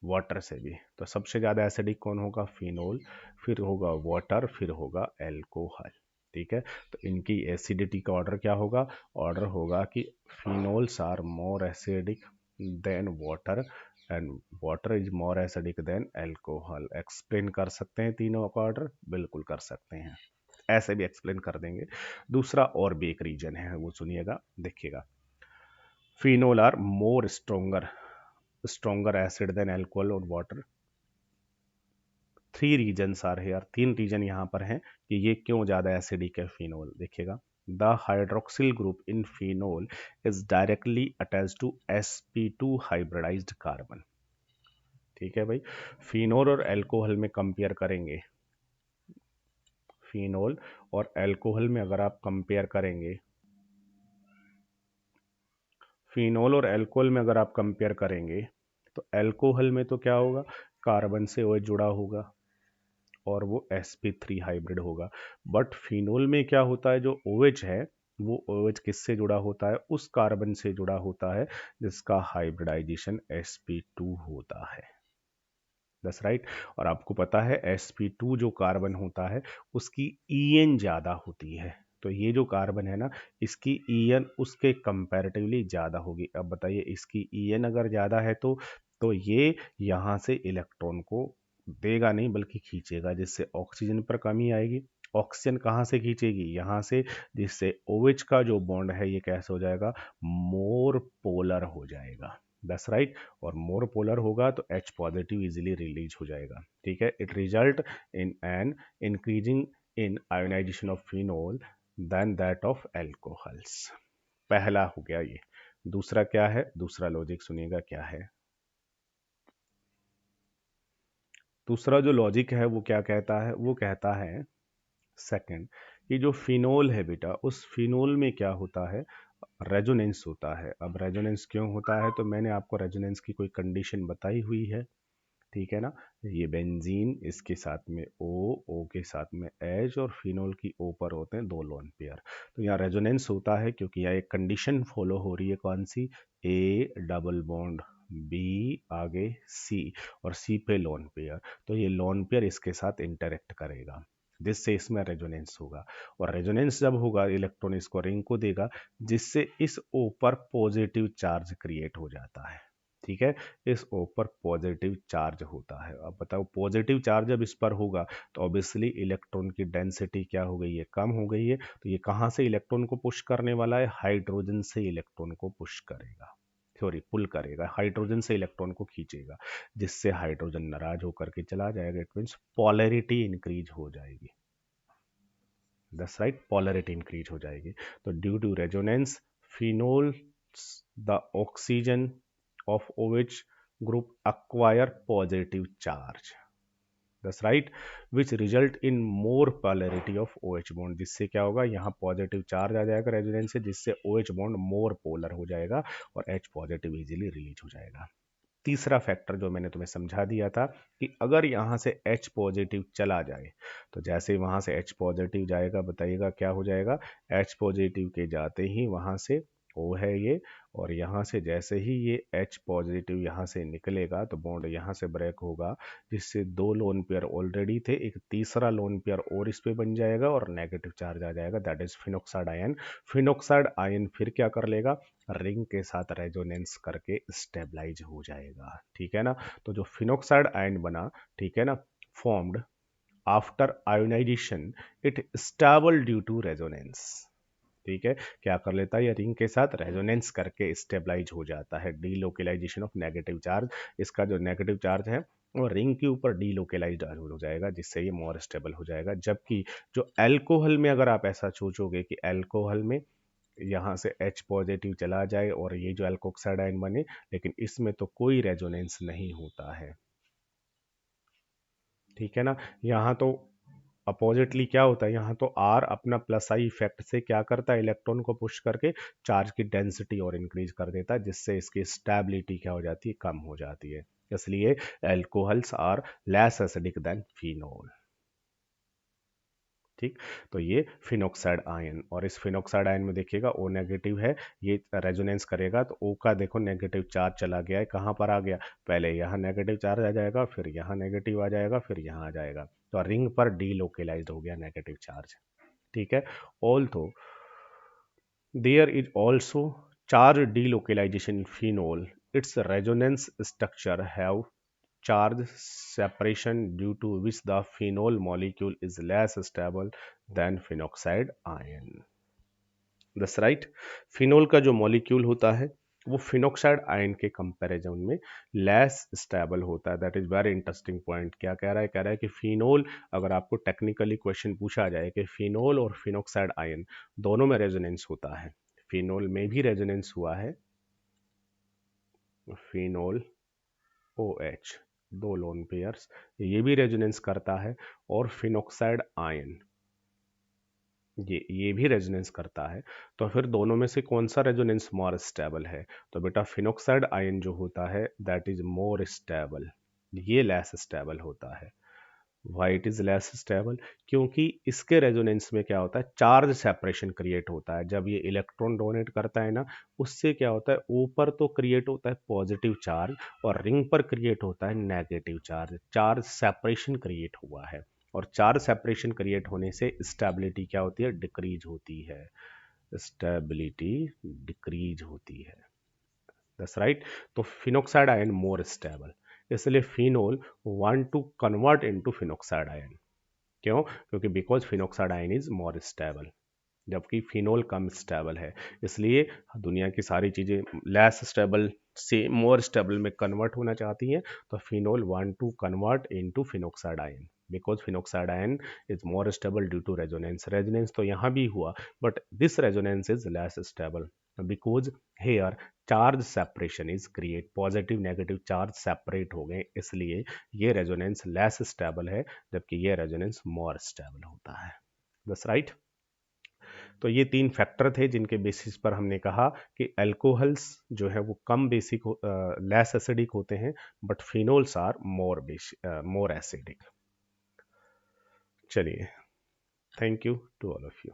water से भी। तो सबसे ज़्यादा एसिडिक कौन होगा, फिनोल, फिर होगा वाटर, फिर होगा एल्कोहल। ठीक है, तो इनकी एसिडिटी का ऑर्डर क्या होगा, ऑर्डर होगा कि phenols are more acidic than water and water is more acidic than alcohol. Explain कर सकते हैं तीनों का ऑर्डर, बिल्कुल कर सकते हैं, ऐसे भी एक्सप्लेन कर देंगे। दूसरा और भी एक रीजन है, वो सुनिएगा, देखिएगा। Phenol are more stronger acid than alcohol और water. Three reasons are here, तीन रीजन यहाँ पर हैं कि ये क्यों ज़्यादा एसिडिक है फिनोल। देखिएगा, the hydroxyl group in phenol is directly attach to sp2 hybridized carbon. ठीक है भाई, फिनोल और एल्कोहल में कंपेयर करेंगे, फिनोल और एल्कोहल में अगर आप कंपेयर करेंगे, फिनोल और एल्कोहल में अगर आप कंपेयर करेंगे तो एल्कोहल में तो क्या होगा, कार्बन से OH जुड़ा होगा और वो sp3 हाइब्रिड होगा। बट फिनोल में क्या होता है, जो OH है वो OH किससे जुड़ा होता है, उस कार्बन से जुड़ा होता है जिसका हाइब्रिडाइजेशन sp2 होता है। That's right. और आपको पता है sp2 जो कार्बन होता है उसकी En ज़्यादा होती है, तो ये जो कार्बन है ना, इसकी En उसके कंपैरेटिवली ज़्यादा होगी। अब बताइए, इसकी En अगर ज़्यादा है तो ये यहाँ से इलेक्ट्रॉन को देगा नहीं बल्कि खींचेगा, जिससे ऑक्सीजन पर कमी आएगी। ऑक्सीजन कहाँ से खींचेगी, यहाँ से, जिससे OH का जो बॉन्ड है ये कैसे हो जाएगा, मोर पोलर हो जाएगा। That's right. और मोर पोलर होगा तो H पॉजिटिव इजीली रिलीज हो जाएगा। ठीक है, it result in an increasing in ionization of phenol than that of alcohols. पहला हो गया ये। दूसरा क्या है, दूसरा लॉजिक सुनिएगा क्या है। दूसरा जो लॉजिक है वो क्या कहता है, वो कहता है सेकंड, कि जो फिनोल है बेटा, उस फिनोल में क्या होता है, रेजोनेंस होता है। अब रेजोनेंस क्यों होता है, तो मैंने आपको रेजोनेंस की कोई कंडीशन बताई हुई है, ठीक है ना। ये बेंजीन, इसके साथ में ओ के साथ में H और फिनोल की O पर होते हैं 2 लोन पेयर। तो यहाँ रेजोनेंस होता है क्योंकि यहाँ एक कंडीशन फॉलो हो रही है, कौन सी, A डबल बॉन्ड B, आगे C और C पे लोन पेयर। तो ये लोन पेयर इसके साथ इंटरेक्ट करेगा जिससे इसमें रेजोनेंस होगा, और रेजोनेंस जब होगा इलेक्ट्रॉन इसको रिंग को देगा, जिससे इस O पर पॉजिटिव चार्ज क्रिएट हो जाता है। ठीक है, इस O पर पॉजिटिव चार्ज होता है। अब बताओ, पॉजिटिव चार्ज जब इस पर होगा तो ऑब्वियसली इलेक्ट्रॉन की डेंसिटी क्या हो गई है, कम हो गई है। तो ये कहाँ से इलेक्ट्रॉन को पुश करने वाला है, हाइड्रोजन से इलेक्ट्रॉन को पुश करेगा, सॉरी पुल करेगा, हाइड्रोजन से इलेक्ट्रॉन को खींचेगा, जिससे हाइड्रोजन नाराज होकर के चला जाएगा। इट मीन्स पोलैरिटी इंक्रीज हो जाएगी। दैट्स राइट, पोलैरिटी इंक्रीज हो जाएगी। तो due to resonance phenol the oxygen of OH group acquire positive charge, that's right, which result in more polarity of OH bond। जिससे क्या होगा, यहाँ पॉजिटिव चार्ज आ जाएगा रेजोनेंस से, जिससे OH बॉन्ड मोर पोलर हो जाएगा और H पॉजिटिव इजीली रिलीज हो जाएगा। तीसरा फैक्टर जो मैंने तुम्हें समझा दिया था कि अगर यहाँ से H पॉजिटिव चला जाए, तो जैसे वहाँ से H पॉजिटिव जाएगा, बताइएगा क्या हो जाएगा, H पॉजिटिव के जाते ही वहाँ से O है ये, और यहाँ से जैसे ही ये H पॉजिटिव यहाँ से निकलेगा तो बॉन्ड यहाँ से ब्रेक होगा, जिससे 2 लोन पेयर ऑलरेडी थे, एक तीसरा लोन पेयर और इस पे बन जाएगा और नेगेटिव चार्ज आ जाएगा, that is phenoxide ion. Phenoxide ion फिर क्या कर लेगा, रिंग के साथ रेजोनेंस करके स्टेबलाइज हो जाएगा। ठीक है ना, तो जो फिनोक्साइड आयन बना, ठीक है ना, formed after ionization, it stable due to resonance. ठीक है, क्या कर लेता है, ये रिंग के साथ रेजोनेंस करके स्टेबलाइज हो जाता है, डीलोकेलाइजेशन ऑफ नेगेटिव चार्ज। इसका जो नेगेटिव चार्ज है वो रिंग के ऊपर डीलोकेलाइज हो जाएगा, जिससे ये मोर स्टेबल हो जाएगा। जबकि जो एल्कोहल में अगर आप ऐसा सोचोगे कि एल्कोहल में यहाँ से H पॉजिटिव चला जाए और ये जो एल्कोक्साइड आयन बने, लेकिन इसमें तो कोई रेजोनेंस नहीं होता है। ठीक है ना, यहाँ तो अपोजिटली क्या होता है, यहाँ तो R अपना प्लस आई इफेक्ट से क्या करता है, इलेक्ट्रॉन को पुश करके चार्ज की डेंसिटी और इंक्रीज कर देता है, जिससे इसकी स्टेबिलिटी क्या हो जाती है, कम हो जाती है। इसलिए alcohols are less acidic than phenol. ठीक, तो ये फिनोक्साइड आयन, और इस फिनोक्साइड आयन में देखिएगा O नेगेटिव है, ये रेजोनेंस करेगा तो O का देखो नेगेटिव चार्ज चला गया है, कहाँ पर आ गया, पहले यहाँ नेगेटिव चार्ज आ जाएगा, फिर यहाँ नेगेटिव आ जाएगा, फिर यहाँ आ जाएगा, तो रिंग पर डीलोकेलाइज्ड हो गया नेगेटिव चार्ज। ठीक है, also there is also charge delocalization in phenol, it's resonance structure have charge separation due to which the phenol molecule is less stable than phenoxide ion. That's right. Phenol का जो molecule होता है वो phenoxide ion के comparison में less stable होता है। That is very interesting point. क्या कह रहा है, कह रहा है कि फिनोल, अगर आपको टेक्निकली क्वेश्चन पूछा जाए कि फिनोल और फिनोक्साइड आयन दोनों में रेजोनेंस होता है, फिनोल में भी रेजोनेंस हुआ है, फिनोल OH दो लोन पेयर्स, ये भी रेजोनेंस करता है, और फिनोक्साइड आयन ये भी रेजोनेंस करता है, तो फिर दोनों में से कौन सा रेजोनेंस मोर स्टेबल है? तो बेटा फिनोक्साइड आयन जो होता है दैट इज मोर स्टेबल, ये लेस स्टेबल होता है। Why it is less stable? क्योंकि इसके रेजोनेंस में क्या होता है, चार्ज सेपरेशन क्रिएट होता है। जब ये इलेक्ट्रॉन डोनेट करता है ना, उससे क्या होता है, ऊपर तो क्रिएट होता है पॉजिटिव चार्ज और रिंग पर क्रिएट होता है negative charge, charge separation create हुआ है, और चार्ज सेपरेशन क्रिएट होने से स्टेबिलिटी क्या होती है, डिक्रीज होती है, स्टेबिलिटी डिक्रीज होती है। That's right. तो फिनोक्साइड आयन मोर स्टेबल, इसलिए phenol want to convert into phenoxide ion. क्यों? क्योंकि because phenoxide ion is more stable, जबकि फिनोल कम स्टेबल है, इसलिए दुनिया की सारी चीज़ें लेस स्टेबल से मोर स्टेबल में कन्वर्ट होना चाहती हैं, तो phenol want to convert into phenoxide ion because phenoxide ion is more stable due to resonance. Resonance तो यहाँ भी हुआ, but this resonance is less stable because here charge separation is create, positive negative charge separate हो गए, इसलिए ये resonance less stable है, जबकि ये रेजोनेंस मोर स्टेबल होता है। That's right. तो ये तीन फैक्टर थे जिनके बेसिस पर हमने कहा कि अल्कोहल्स जो है वो कम बेसिक लेस एसिडिक होते हैं, but phenols are more acidic. चलिए, thank you to all of you.